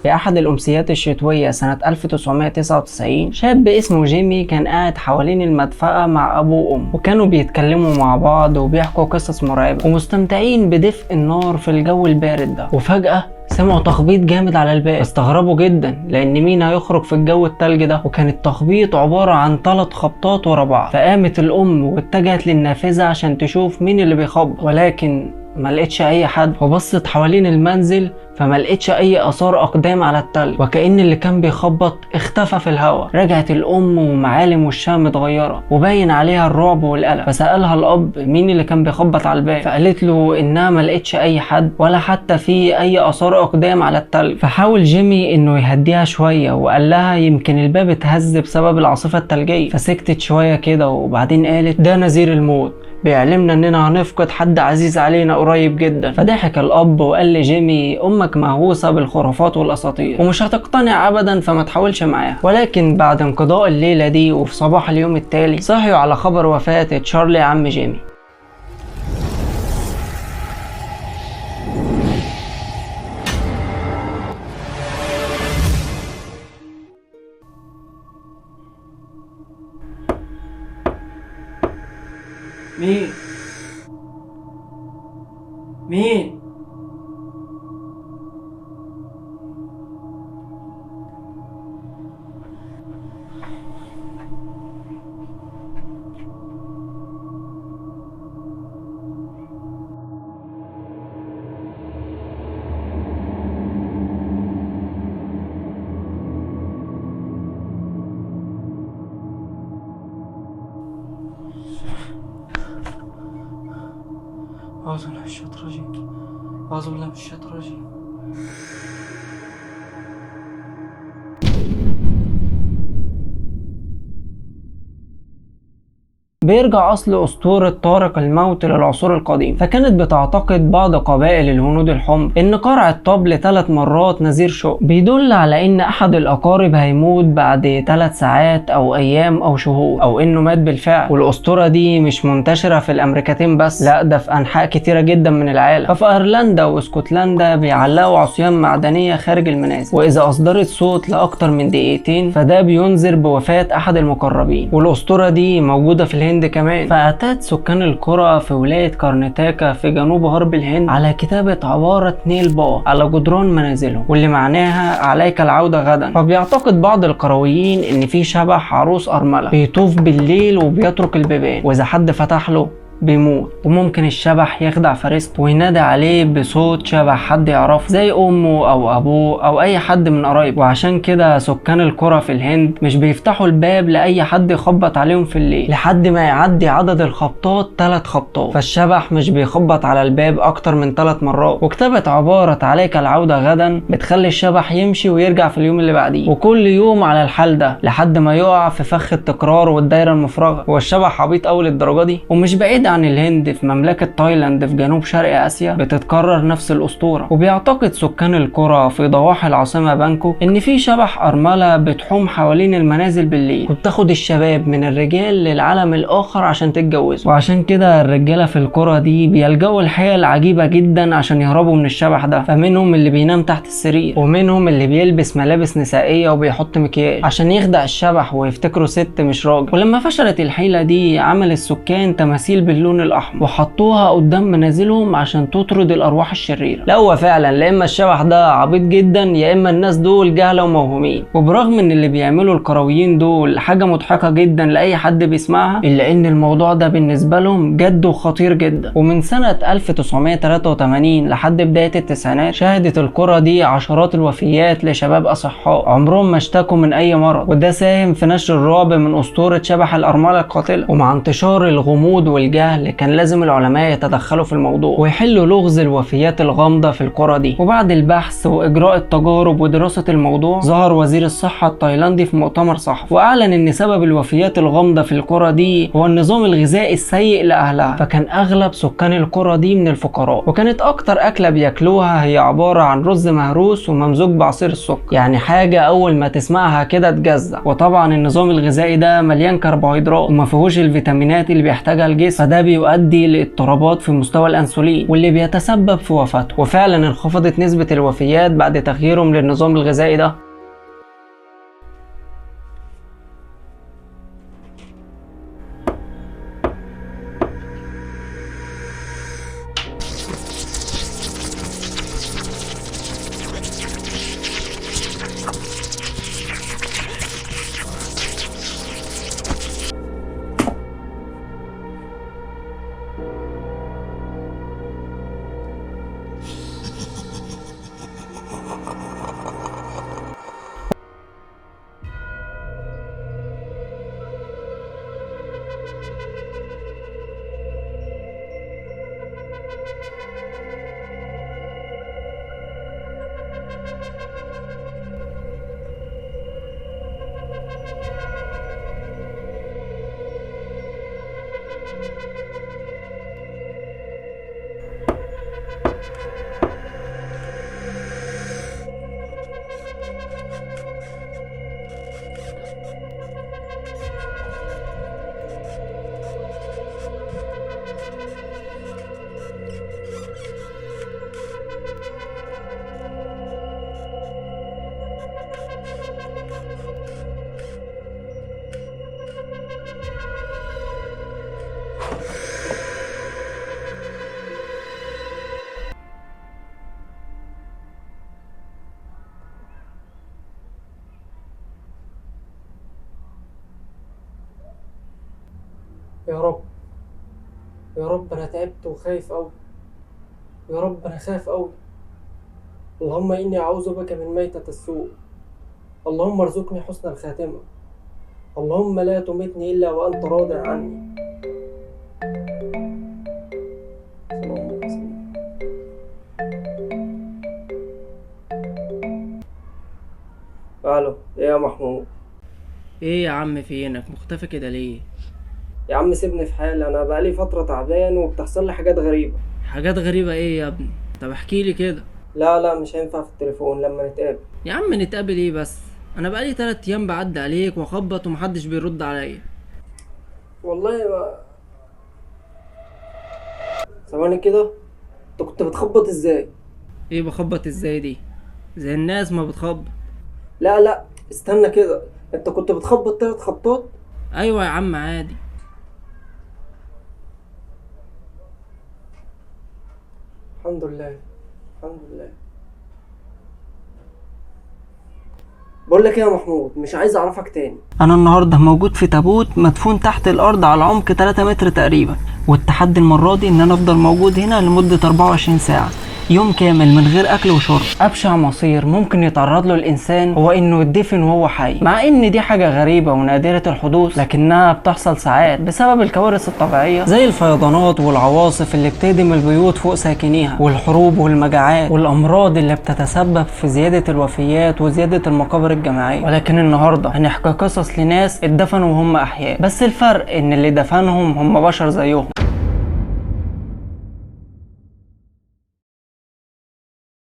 B: في أحد الأمسيات الشتوية سنة 1999 شاب اسمه جيمي كان قاعد حوالين المدفأة مع أبوه وأمه، وكانوا بيتكلموا مع بعض وبيحكوا قصص مرعبة ومستمتعين بدفء النار في الجو البارد ده. وفجأة سمعوا تخبيط جامد على الباب، استغربوا جدا لأن مين هيخرج في الجو التلج ده، وكان التخبيط عبارة عن 3 خبطات ورا بعض. فقامت الأم واتجهت للنافذة عشان تشوف مين اللي بيخبط، ولكن ما لقيتش اي حد. وبصت حوالين المنزل فما لقيتش اي اثار اقدام على التلج، وكأن اللي كان بيخبط اختفى في الهواء. رجعت الام ومعالم وشها متغيره وباين عليها الرعب والقلق، فسألها الاب مين اللي كان بيخبط على الباب، فقالت له انها ما لقيتش اي حد ولا حتى في اي اثار اقدام على التلج. فحاول جيمي انه يهديها شويه وقال لها يمكن الباب اتهز بسبب العاصفه التلجيه. فسكتت شويه كده وبعدين قالت ده نذير الموت، بيعلمنا اننا هنفقد حد عزيز علينا قريب جدا. فضحك الاب وقال لجيمي امك مهووسه بالخرافات والاساطير ومش هتقتنع ابدا، فما تحاولش معاها. ولكن بعد انقضاء الليله دي وفي صباح اليوم التالي صحيوا على خبر وفاه تشارلي عم جيمي. مين؟ أعوذ بالله من الشيطان الرجيم. أعوذ بالله من الشيطان الرجيم. بيرجع أصل أسطورة طارق الموت للعصور القديم. فكانت بتعتقد بعض قبائل الهنود الحمر إن قرع الطبل 3 مرات نذير شوق، بيدل على إن أحد الأقارب هيموت بعد 3 ساعات أو أيام أو شهور، أو إنه مات بالفعل. والأسطورة دي مش منتشرة في الأمريكتين بس، لا ده في أنحاء كتيرة جدا من العالم. ففي أيرلندا واسكتلندا بيعلقوا عصيان معدنية خارج المنازل، وإذا أصدرت صوت لأكتر من دقيقتين فده بينذر بوفاة أحد المقربين. والأسطورة دي موجودة في الهند كمان. فاعتاد سكان القرى في ولاية كارناتاكا في جنوب غرب الهند على كتابة عبارة نيل با على جدران منازلهم، واللي معناها عليك العودة غدا. فبيعتقد بعض القرويين ان في شبح عروس ارملة بيطوف بالليل وبيترك البيبان، واذا حد فتح له بيموت. وممكن الشبح يخدع فريسته وينادي عليه بصوت شبه حد يعرفه زي امه او ابوه او اي حد من قرايبه. وعشان كده سكان القرى في الهند مش بيفتحوا الباب لاي حد يخبط عليهم في الليل لحد ما يعدي عدد الخبطات 3 خبطات. فالشبح مش بيخبط على الباب اكتر من 3 مرات. وكتبت عبارة عليك العودة غدا بتخلي الشبح يمشي ويرجع في اليوم اللي بعديه، وكل يوم على الحال ده لحد ما يقع في فخ التكرار والدايرة المفرغة. هو الشبح عبيط اول الدرجة دي؟ ومش بعيد عن الهند في مملكة تايلاند في جنوب شرق اسيا بتتكرر نفس الاسطورة. وبيعتقد سكان القرى في ضواحي العاصمة بانكوك ان في شبح ارملة بتحوم حوالين المنازل بالليل وبتاخد الشباب من الرجال للعالم الاخر عشان تتجوزوا. وعشان كده الرجالة في القرى دي بيلجأوا الحيل عجيبة جدا عشان يهربوا من الشبح ده. فمنهم اللي بينام تحت السرير، ومنهم اللي بيلبس ملابس نسائية وبيحط مكياج عشان يخدع الشبح ويفتكروا ست مش راجل. ولما فشلت الحيلة دي عمل السكان تماثيل باللون الاحمر وحطوها قدام منازلهم عشان تطرد الارواح الشريرة. لا هو فعلا لا اما الشبح ده عبيط جدا يا اما الناس دول جهلة وموهومين. وبرغم ان اللي بيعملوا القرويين دول حاجة مضحكة جدا لاي حد بيسمعها، الا ان الموضوع ده بالنسبة لهم جد وخطير جدا. ومن سنة 1983 لحد بداية التسعينات شهدت القرى دي عشرات الوفيات لشباب اصحاء عمرهم ما اشتكوا من اي مرض. وده ساهم في نشر الرعب من اسطورة شبح الارملة القاتلة. ومع انتشار الغموض والجهل كان لازم العلماء يتدخلوا في الموضوع ويحلوا لغز الوفيات الغامضة في القرى دي. وبعد البحث واجراء التجارب ودراسة الموضوع ظهر وزير الصحة التايلاندي في مؤتمر صحفي واعلن ان سبب الوفيات الغامضة في القرى دي هو النظام الغذائي السيء لاهلها. فكان اغلب سكان القرى دي من الفقراء، وكانت اكتر اكلة بياكلوها هي عبارة عن رز مهروس وممزوج بعصير السكر، يعني حاجة اول ما تسمعها كده تجزع. وطبعا النظام الغذائي ده مليان كربوهيدرات وما فيهوش الفيتامينات اللي بيحتاجها الجسم، فده بيؤدي لاضطرابات في مستوى الانسولين واللي بيتسبب في وفاته. وفعلا انخفضت نسبة الوفيات بعد تغييرهم للنظام الغذائي ده.
A: يا رب يا رب انا تعبت وخايف قوي. يا رب انا خايف قوي. اللهم اني اعوذ بك من ميتة السوء. اللهم ارزقني حسن الخاتمة. اللهم لا تمتني الا وانت راض عني. الو، ايه يا محمود؟
B: ايه يا عم فينك مختفي كده ليه؟
A: يا عم سيبني في حالي، انا بقالي فترة تعبان وبتحصل لي حاجات غريبة.
B: حاجات غريبة ايه يا ابني؟ طب احكي لي كده.
A: لا مش هينفع في التليفون، لما نتقابل.
B: يا عم نتقابل ايه بس؟ انا بقالي 3 ايام بعدي عليك واخبط ومحدش بيرد عليا.
A: والله ما ثواني كده، انت كنت بتخبط ازاي؟
B: ايه بخبط ازاي دي؟ زي الناس ما بتخبط.
A: لا استنى كده، انت كنت بتخبط 3 خبطات؟
B: ايوه يا عم عادي.
A: الحمد لله الحمد لله. بقول لك ايه يا محمود، مش عايز اعرفك تاني.
B: انا النهارده موجود في تابوت مدفون تحت الارض على عمق 3 متر تقريبا. والتحدي المرة دي ان انا افضل موجود هنا لمدة 24 ساعة، يوم كامل من غير اكل وشرب. ابشع مصير ممكن يتعرض له الانسان هو انه يدفن وهو حي، مع ان دي حاجة غريبة ونادرة الحدوث، لكنها بتحصل ساعات بسبب الكوارث الطبيعية زي الفيضانات والعواصف اللي بتهدم البيوت فوق ساكنيها، والحروب والمجاعات والامراض اللي بتتسبب في زيادة الوفيات وزيادة المقابر الجماعية. ولكن النهاردة هنحكي قصص لناس اتدفنوا وهم احياء، بس الفرق ان اللي دفنهم هم بشر زيهم.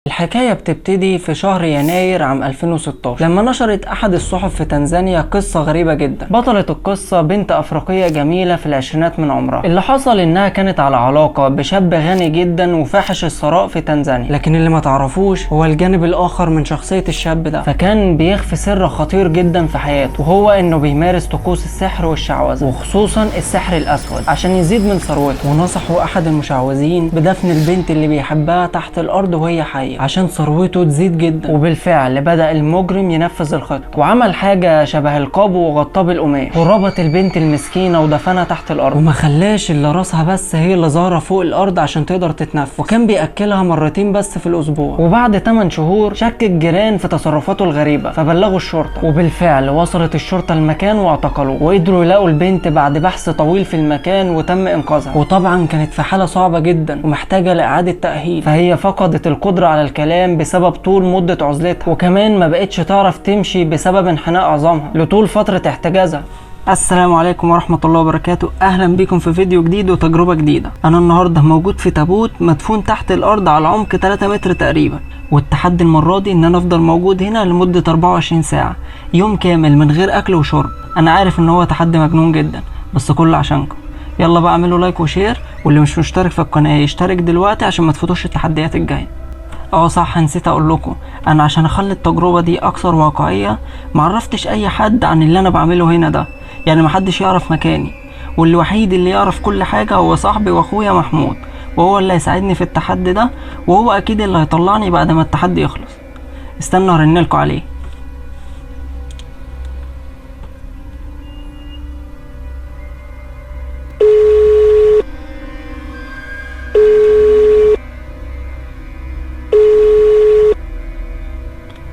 B: الحكاية بتبتدي في شهر يناير عام 2016 لما نشرت أحد الصحف في تنزانيا قصة غريبة جدا. بطلة القصة بنت أفريقية جميلة في العشرينات من عمرها. اللي حصل إنها كانت على علاقة بشاب غني جدا وفاحش الثراء في تنزانيا، لكن اللي ما تعرفوش هو الجانب الآخر من شخصية الشاب ده. فكان بيخفي سر خطير جدا في حياته، وهو إنه بيمارس طقوس السحر والشعوذة، وخصوصا السحر الأسود عشان يزيد من ثروته. ونصحوا أحد المشعوذين بدفن البنت اللي بيحبها تحت الأرض وهي حية عشان ثروته تزيد جدا. وبالفعل بدأ المجرم ينفذ الخطة، وعمل حاجة شبه القابو وغطاه بالقماش، وربط البنت المسكينة ودفنها تحت الأرض، وما خلاش إلا راسها بس هي اللي ظاهرة فوق الأرض عشان تقدر تتنفس. وكان بيأكلها مرتين بس في الأسبوع. وبعد 8 شهور شك الجيران في تصرفاته الغريبة فبلغوا الشرطة، وبالفعل وصلت الشرطة المكان واعتقلوه، وقدروا يلاقوا البنت بعد بحث طويل في المكان وتم إنقاذها. وطبعا كانت في حالة صعبة جدا ومحتاجة لإعادة تأهيل، فهي فقدت القدرة على الكلام بسبب طول مدة عزلتها، وكمان ما بقتش تعرف تمشي بسبب انحناء عظامها لطول فترة احتجازها. السلام عليكم ورحمة الله وبركاته. اهلا بكم في فيديو جديد وتجربة جديدة. انا النهاردة موجود في تابوت مدفون تحت الارض على عمق 3 متر تقريبا، والتحدي المرة دي ان انا افضل موجود هنا لمدة 24 ساعة، يوم كامل من غير اكل وشرب. انا عارف ان هو تحدي مجنون جدا، بس كله عشانكم. يلا بقى اعملوا لايك وشير، واللي مش مشترك في القناة يشترك دلوقتي عشان ما تفوتوش التحديات الجاية. صح، نسيت اقول لكم، انا عشان اخلي التجربه دي اكثر واقعيه معرفتش اي حد عن اللي انا بعمله هنا ده، يعني محدش يعرف مكاني، والوحيد اللي يعرف كل حاجه هو صاحبي واخويا محمود، وهو اللي هيساعدني في التحدي ده، وهو اكيد اللي هيطلعني بعد ما التحدي يخلص. استنوا هرنلكوا عليه.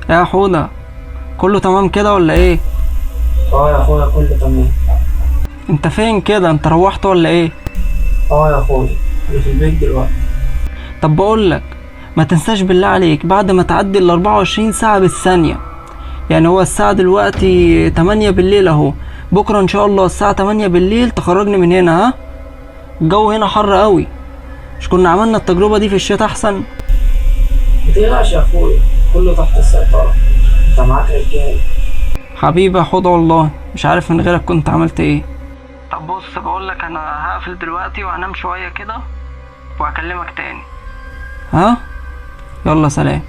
B: يا حودة، كله تمام كده ولا ايه؟
F: يا اخويا كله تمام.
B: انت فين كده؟ انت روحت ولا ايه؟
F: يا اخويا انا في البيت دلوقتي.
B: طب بقولك، ما تنساش بالله عليك بعد ما تعدي ال 24 ساعة بالثانية، يعني هو الساعة دلوقتي 8 بالليل اهو، بكرة ان شاء الله الساعة 8 بالليل تخرجني من هنا. ها؟ الجو هنا حر قوي، مش كنا عملنا التجربة دي في الشتاء احسن؟
F: متقلقش يا اخويا، كله تحت السيطرة، انت معاك رجال.
B: حبيبي يا حوضة، والله مش عارف من غيرك كنت عملت ايه. طب بص، بقولك انا هقفل دلوقتي وهنام شوية كده وهكلمك تاني. ها؟ يلا سلام.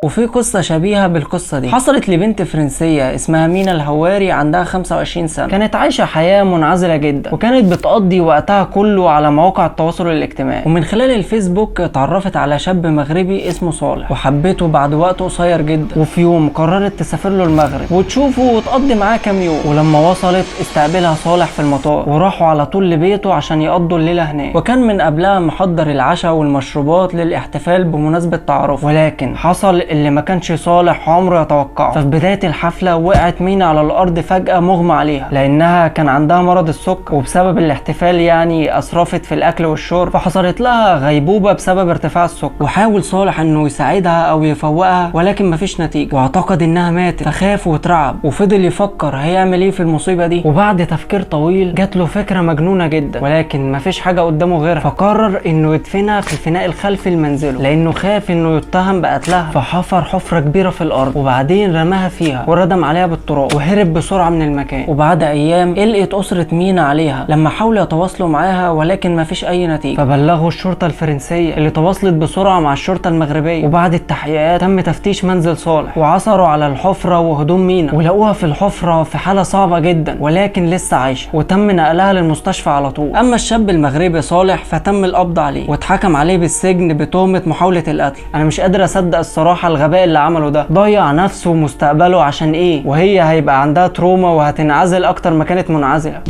B: وفي قصة شبيهة بالقصة دي حصلت لبنت فرنسية اسمها مينا الهواري، عندها 25 سنة. كانت عايشة حياة منعزلة جدا، وكانت بتقضي وقتها كله على مواقع التواصل الاجتماعي. ومن خلال الفيسبوك اتعرفت على شاب مغربي اسمه صالح، وحبته بعد وقت قصير جدا. وفي يوم قررت تسافر له المغرب وتشوفه وتقضي معاه كام يوم. ولما وصلت استقبلها صالح في المطار، وراحوا على طول لبيته عشان يقضوا الليلة هناك. وكان من قبلها محضر العشاء والمشروبات للاحتفال بمناسبة تعارف، ولكن حصل اللي ما كانش صالح عمره يتوقعه. ففي بداية الحفلة وقعت مينا على الأرض فجأة مغمى عليها، لأنها كان عندها مرض السكر، وبسبب الاحتفال يعني أسرفت في الأكل والشرب، فحصلت لها غيبوبة بسبب ارتفاع السكر. وحاول صالح إنه يساعدها أو يفوقها، ولكن مفيش نتيجة، واعتقد إنها ماتت، فخاف وترعب وفضل يفكر هيعمل إيه في المصيبة دي. وبعد تفكير طويل جات له فكرة مجنونة جدا، ولكن مفيش حاجة قدامه غيرها، فقرر إنه يدفنها في الفناء الخلفي لمنزله، لأنه خاف إنه يتهم بقتلها. فحفر حفرة كبيرة في الأرض، وبعدين رماها فيها وردم عليها بالتراب، وهرب بسرعة من المكان. وبعد أيام قلقت أسرة مينا عليها لما حاولوا يتواصلوا معاها، ولكن مفيش أي نتيجة. فبلغوا الشرطة الفرنسية اللي تواصلت بسرعة مع الشرطة المغربية. وبعد التحقيقات تم تفتيش منزل صالح، وعثروا على الحفرة وهدوم مينا، ولقوها في الحفرة في حالة صعبة جدا، ولكن لسه عايشة، وتم نقلها للمستشفى على طول. أما الشاب المغربي صالح فتم القبض عليه، واتحكم عليه بالسجن بتهمة محاولة القتل. أنا مش قادر أصدق الصراحة الغباء اللي عمله ده، ضيع نفسه ومستقبله عشان ايه؟ وهي هيبقى عندها تروما وهتنعزل اكتر ما كانت منعزلة.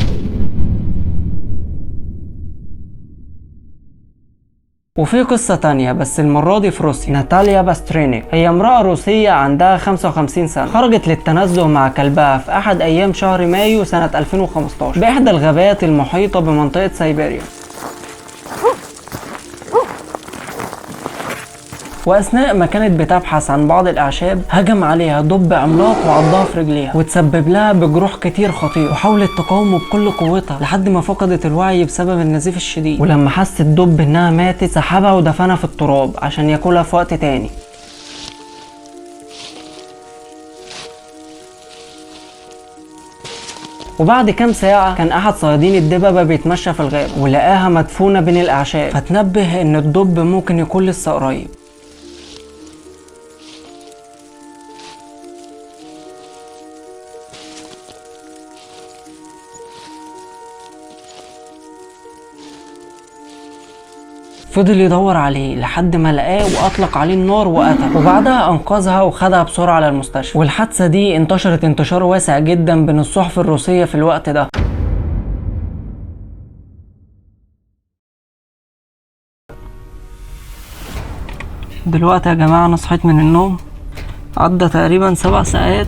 B: وفي قصة تانية بس المرة دي في روسيا. ناتاليا باسترينيك هي امرأة روسية عندها 55 سنة، خرجت للتنزه مع كلبها في أحد أيام شهر مايو سنة 2015 بإحدى الغابات المحيطة بمنطقة سيبيريا. واثناء ما كانت بتبحث عن بعض الاعشاب هجم عليها دب عملاق وعضها في رجليها وتسبب لها بجروح كتير خطير، وحاولت تقاومه بكل قوتها لحد ما فقدت الوعي بسبب النزيف الشديد. ولما حس الدب انها ماتت سحبها ودفنها في التراب عشان ياكلها في وقت تاني. وبعد كام ساعة كان أحد صيادين الدببة بيتمشى في الغابة ولقاها مدفونة بين الأعشاب، فتنبه إن الدب ممكن يكون لسه قريب. فضل يدور عليه لحد ما لقاه واطلق عليه النار وقتله، وبعدها انقذها وخدها بسرعه للمستشفى. والحادثه دي انتشرت انتشار واسع جدا بين الصحف الروسيه في الوقت ده. دلوقتي يا جماعه انا صحيت من النوم، عدى تقريبا 7 ساعات،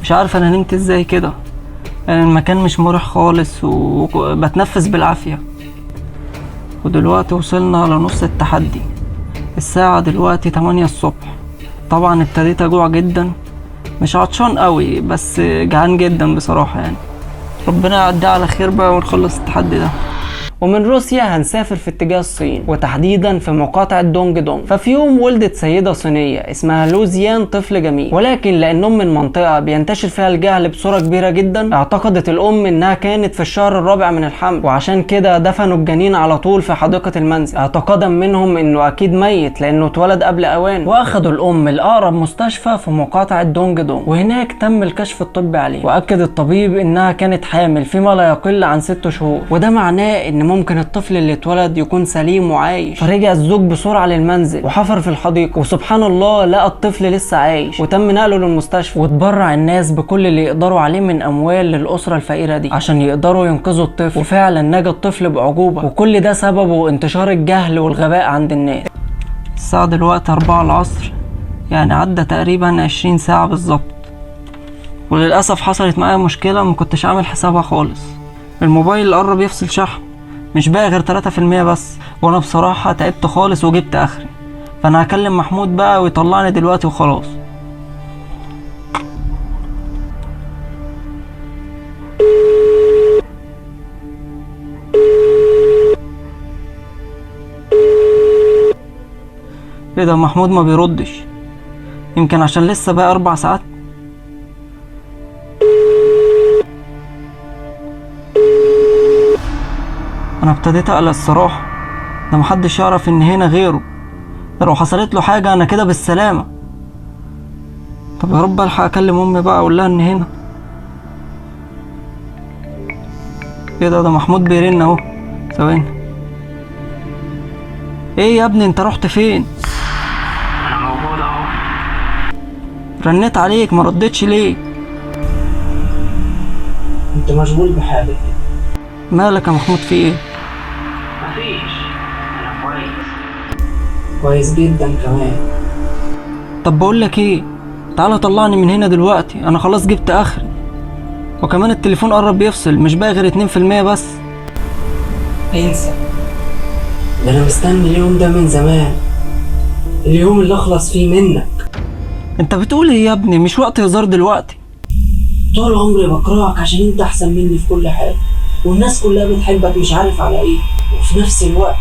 B: مش عارف انا نمت ازاي كده، يعني المكان مش مريح خالص وبتنفس بالعافيه. ودلوقتي وصلنا لنص التحدي، الساعة دلوقتي 8 الصبح. طبعا ابتديت اجوع جدا، مش عطشان قوي بس جعان جدا بصراحة يعني. ربنا يعدي على خير بقى ونخلص التحدي ده. ومن روسيا هنسافر في اتجاه الصين وتحديدا في مقاطعة دونج دونج. ففي يوم ولدت سيدة صينية اسمها لوزيان طفل جميل، ولكن لانهم من منطقة بينتشر فيها الجهل بصورة كبيرة جدا اعتقدت الام انها كانت في الشهر الرابع من الحمل، وعشان كده دفنوا الجنين على طول في حديقة المنزل اعتقادا منهم انه اكيد ميت لانه اتولد قبل اوان. واخدوا الام لاقرب مستشفى في مقاطعة دونج دونج، وهناك تم الكشف الطبي عليه، واكد الطبيب انها كانت حامل فيما لا يقل عن 6 شهور، وده معناه ان ممكن الطفل اللي اتولد يكون سليم وعايش. فرجع الزوج بسرعة للمنزل وحفر في الحديقة، وسبحان الله لقى الطفل لسه عايش، وتم نقله للمستشفى. وتبرع الناس بكل اللي يقدروا عليه من اموال للأسرة الفقيرة دي عشان يقدروا ينقذوا الطفل، وفعلا نجا الطفل بعجوبة، وكل ده سببه انتشار الجهل والغباء عند الناس. الساعة دلوقتي 4 العصر، يعني عدى تقريبا 20 ساعة بالظبط، وللأسف حصلت معايا مشكلة مكنتش عامل حسابها خالص. الموبايل قرب يفصل شحن، مش باقي غير 3% بس، وانا بصراحة تعبت خالص وجبت اخري، فانا هكلم محمود بقى ويطلعني دلوقتي وخلاص. ايه ده، محمود ما بيردش، يمكن عشان لسه بقى 4 ساعات. انا ابتديت اقلق الصراحه، ده محدش يعرف ان هنا غيره، ده لو حصلت له حاجه انا كده بالسلامه. طب يا رب الحق اكلم امي بقى اقول لها ان هنا. ايه ده محمود بيرن اهو، ثواني. ايه يا ابني انت رحت فين؟
F: انا موجود اهو.
B: رنيت عليك ما ردتش ليه؟
F: انت مشغول بحالك.
B: مالك يا محمود في ايه؟
F: مفيش، انا كويس، كويس جدا كمان.
B: طب بقول لك ايه، تعالى طلعني من هنا دلوقتي، انا خلاص جبت اخري، وكمان التليفون قرب يفصل، مش باقي غير 2% بس.
F: انسى، ده انا مستني اليوم ده من زمان، اليوم اللي اخلص فيه منك.
B: انت بتقول ايه يا ابني؟ مش وقت هزار دلوقتي.
F: طول عمري بكرهك عشان انت احسن مني في كل حاجه، والناس كلها بتحبك مش عارف على ايه، وفي نفس الوقت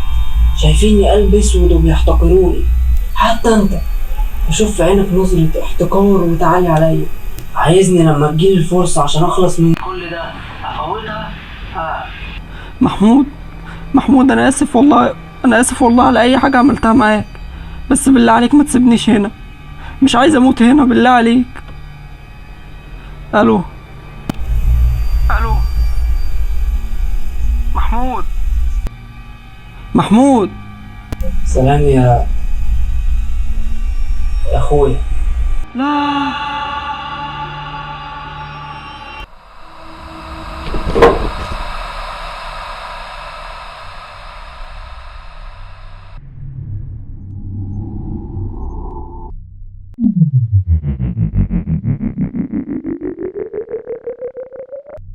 F: شايفيني قلب اسود وبيحتقروني. حتى انت بشوف في عينك نظرة احتقار وتعالي عليا، عايزني لما تجيلي الفرصة عشان اخلص من كل ده افوتها.
B: محمود انا اسف والله، انا اسف والله على اي حاجة عملتها معاك، بس بالله عليك ما تسيبنيش هنا، مش عايز اموت هنا بالله عليك. الو محمود.
F: سلام يا اخويا. اخويا.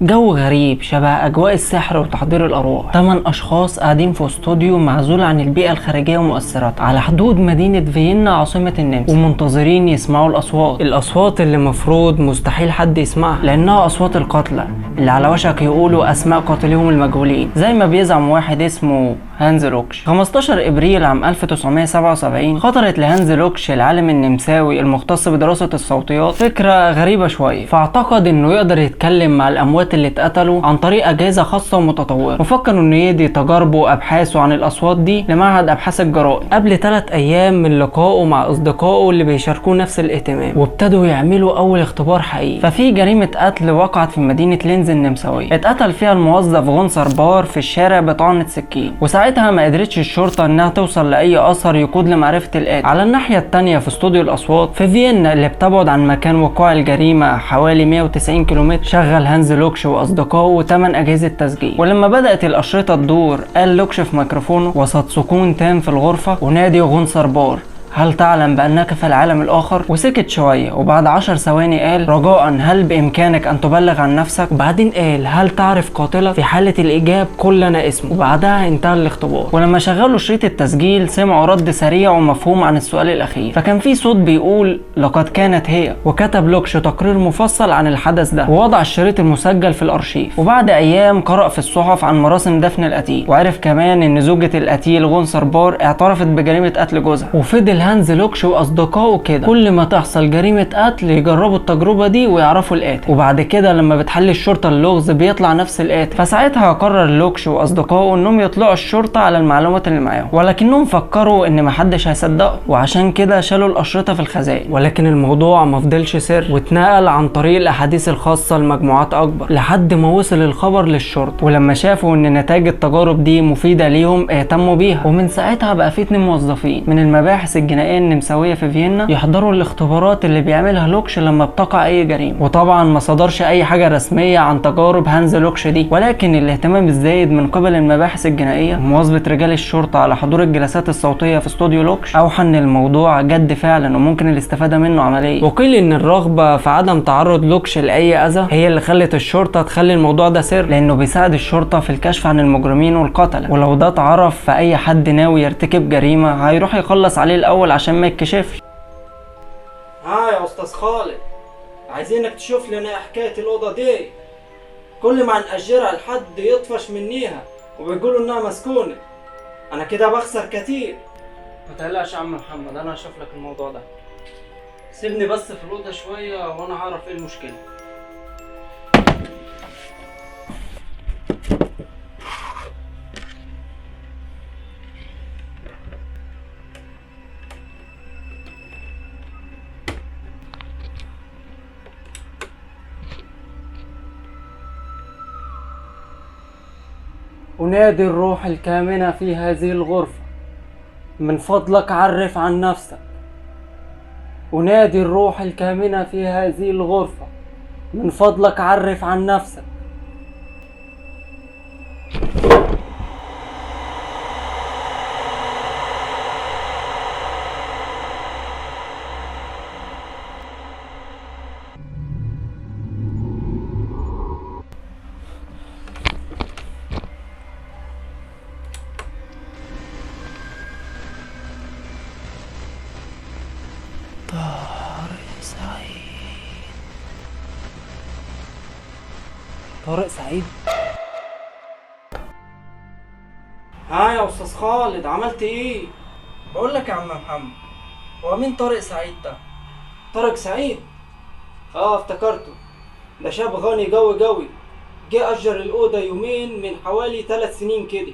B: جو غريب شبه أجواء السحر وتحضير الأرواح. 8 أشخاص قاعدين في استوديو معزول عن البيئة الخارجية ومؤثراتها على حدود مدينة فيينا عاصمة النمسا، ومنتظرين يسمعوا الأصوات اللي مفروض مستحيل حد يسمعها، لأنها أصوات القتلى اللي على وشك يقولوا أسماء قاتلهم المجهولين، زي ما بيزعم واحد اسمه هانز لوكش. 15 ابريل عام 1977 خطرت لهانز لوكش العالم النمساوي المختص بدراسة الصوتيات فكرة غريبة شوية، فاعتقد انه يقدر يتكلم مع الاموات اللي اتقتلوا عن طريق اجهزة خاصة ومتطورة، وفكر انه يدي تجاربه وابحاثه عن الاصوات دي لمعهد ابحاث الجرائم قبل 3 ايام من لقائه مع اصدقائه اللي بيشاركوه نفس الاهتمام، وابتدوا يعملوا اول اختبار حقيقي. ففي جريمة قتل وقعت في مدينة لينز النمساوية، اتقتل فيها الموظف غونسر بار في الشارع بطعنة سكين، وساعتها ما قدرتش الشرطة انها توصل لاي اثر يقود لمعرفة القاتل. على الناحية التانية في استوديو الاصوات في فيينا اللي بتبعد عن مكان وقوع الجريمة حوالي 190 كيلومتر، شغل هانز لوكش واصدقائه 8 اجهزة تسجيل. ولما بدأت الاشرطة تدور قال لوكش في ميكروفونه وسط سكون تام في الغرفة: ونادي غونسر بار، هل تعلم بأنك في العالم الآخر؟ وسكت شوية، وبعد 10 ثواني قال: رجاء هل بإمكانك أن تبلغ عن نفسك؟ وبعدين قال: هل تعرف قاتلة؟ في حالة الإجابة قل لنا اسمه. وبعدها انتهى الاختبار. ولما شغلوا شريط التسجيل سمعوا رد سريع ومفهوم عن السؤال الأخير، فكان في صوت بيقول: لقد كانت هي. وكتب لوكش تقرير مفصل عن الحدث ده ووضع الشريط المسجل في الأرشيف. وبعد أيام قرأ في الصحف عن مراسم دفن القتيل، وعرف كمان إن زوجة القتيل غونسر بار اعترفت بجريمة قتل جوزها. وفضل هانز لوكش واصدقائه كده كل ما تحصل جريمة قتل يجربوا التجربة دي ويعرفوا القاتل، وبعد كده لما بتحل الشرطة اللغز بيطلع نفس القاتل. فساعتها قرر لوكش واصدقائه انهم يطلعوا الشرطة على المعلومات اللي معاهم، ولكنهم فكروا ان محدش هيصدقهم، وعشان كده شالوا الاشرطة في الخزائن. ولكن الموضوع ما فضلش سر، واتنقل عن طريق الاحاديث الخاصة لمجموعات اكبر لحد ما وصل الخبر للشرطة. ولما شافوا ان نتائج التجارب دي مفيدة ليهم اهتموا بيها، ومن ساعتها بقى في 2 موظفين من المباحث الجنائية النمساوية في فيينا يحضروا الاختبارات اللي بيعملها لوكش لما بتقع اي جريمة. وطبعا ما صدرش اي حاجة رسمية عن تجارب هانز لوكش دي، ولكن الاهتمام الزايد من قبل المباحث الجنائية ومواظبة رجال الشرطة على حضور الجلسات الصوتية في استوديو لوكش اوحى ان الموضوع جد فعلا وممكن الاستفادة منه عمليا. وقيل ان الرغبة في عدم تعرض لوكش لاي اذى هي اللي خلت الشرطة تخلي الموضوع ده سر، لانه بيساعد الشرطة في الكشف عن المجرمين والقتلة، ولو ده اتعرف فاي حد ناوي يرتكب جريمة هيروح يخلص عليه الاول عشان ما يتكشفش.
F: يا استاذ خالد، عايزينك تشوف لنا حكاية الأوضة دي، كل ما نأجرها لحد يطفش منيها وبيقولوا انها مسكونة. انا كده بخسر كتير.
B: ما تقلقش يا عم محمد، انا هشوف لك الموضوع ده، سيبني بس في الأوضة شوية وانا هعرف ايه المشكلة. أنادي الروح الكامنة في هذه الغرفة، من فضلك عرف عن نفسك. أنادي الروح الكامنة في هذه الغرفة، من فضلك عرف عن نفسك. طارق سعيد؟
F: يا استاذ خالد، عملت ايه؟ بقول لك يا عم محمد، هو مين طارق سعيد ده؟ طارق سعيد؟ افتكرته، ده شاب غني قوي قوي، جه اجر الاوضه يومين من حوالي 3 سنين كده.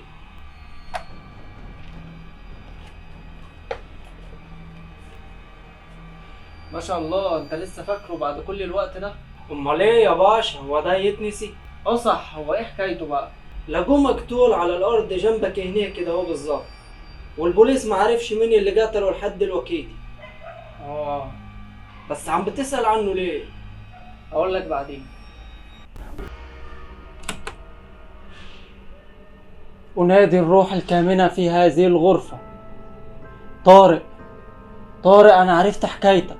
B: ما شاء الله، انت لسه فاكره بعد كل الوقت ده؟
F: امال ايه يا باشا، هو ده يتنسي؟
B: صح، هو ايه حكايته بقى؟
F: لقوه مقتول على الارض جنبك هنا كده اهو بالظبط، والبوليس ما عرفش مين اللي قتله لحد دلوقتي.
B: بس عم بتسأل عنه ليه؟ اقول لك بعدين. أنادي الروح الكامنة في هذه الغرفة. طارق، طارق، أنا عرفت حكايتك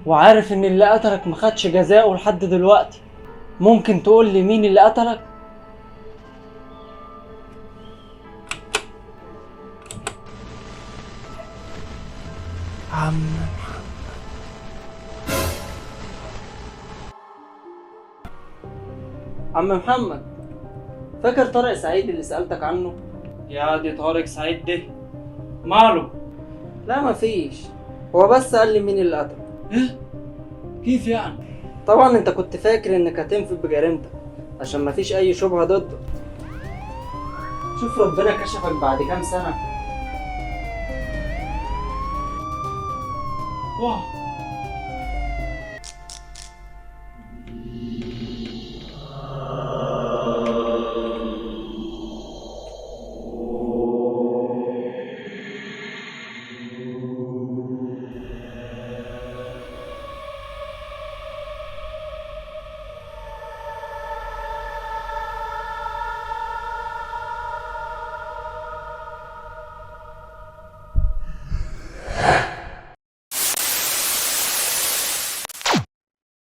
B: وعارف إن اللي قتلك مخدش جزاؤه لحد دلوقتي. ممكن تقول لي مين اللي قتلك؟ عم محمد، فاكر طارق سعيد اللي سألتك عنه؟ يا دي طارق سعيد ده ماله؟ لا مفيش، هو بس قال لي مين اللي قتله. ايه؟ كيف يعني؟ طبعا انت كنت فاكر انك هتنفي بجريمتك عشان مفيش اي شبهة ضدك. شوف ربنا كشفك بعد كام سنة. واه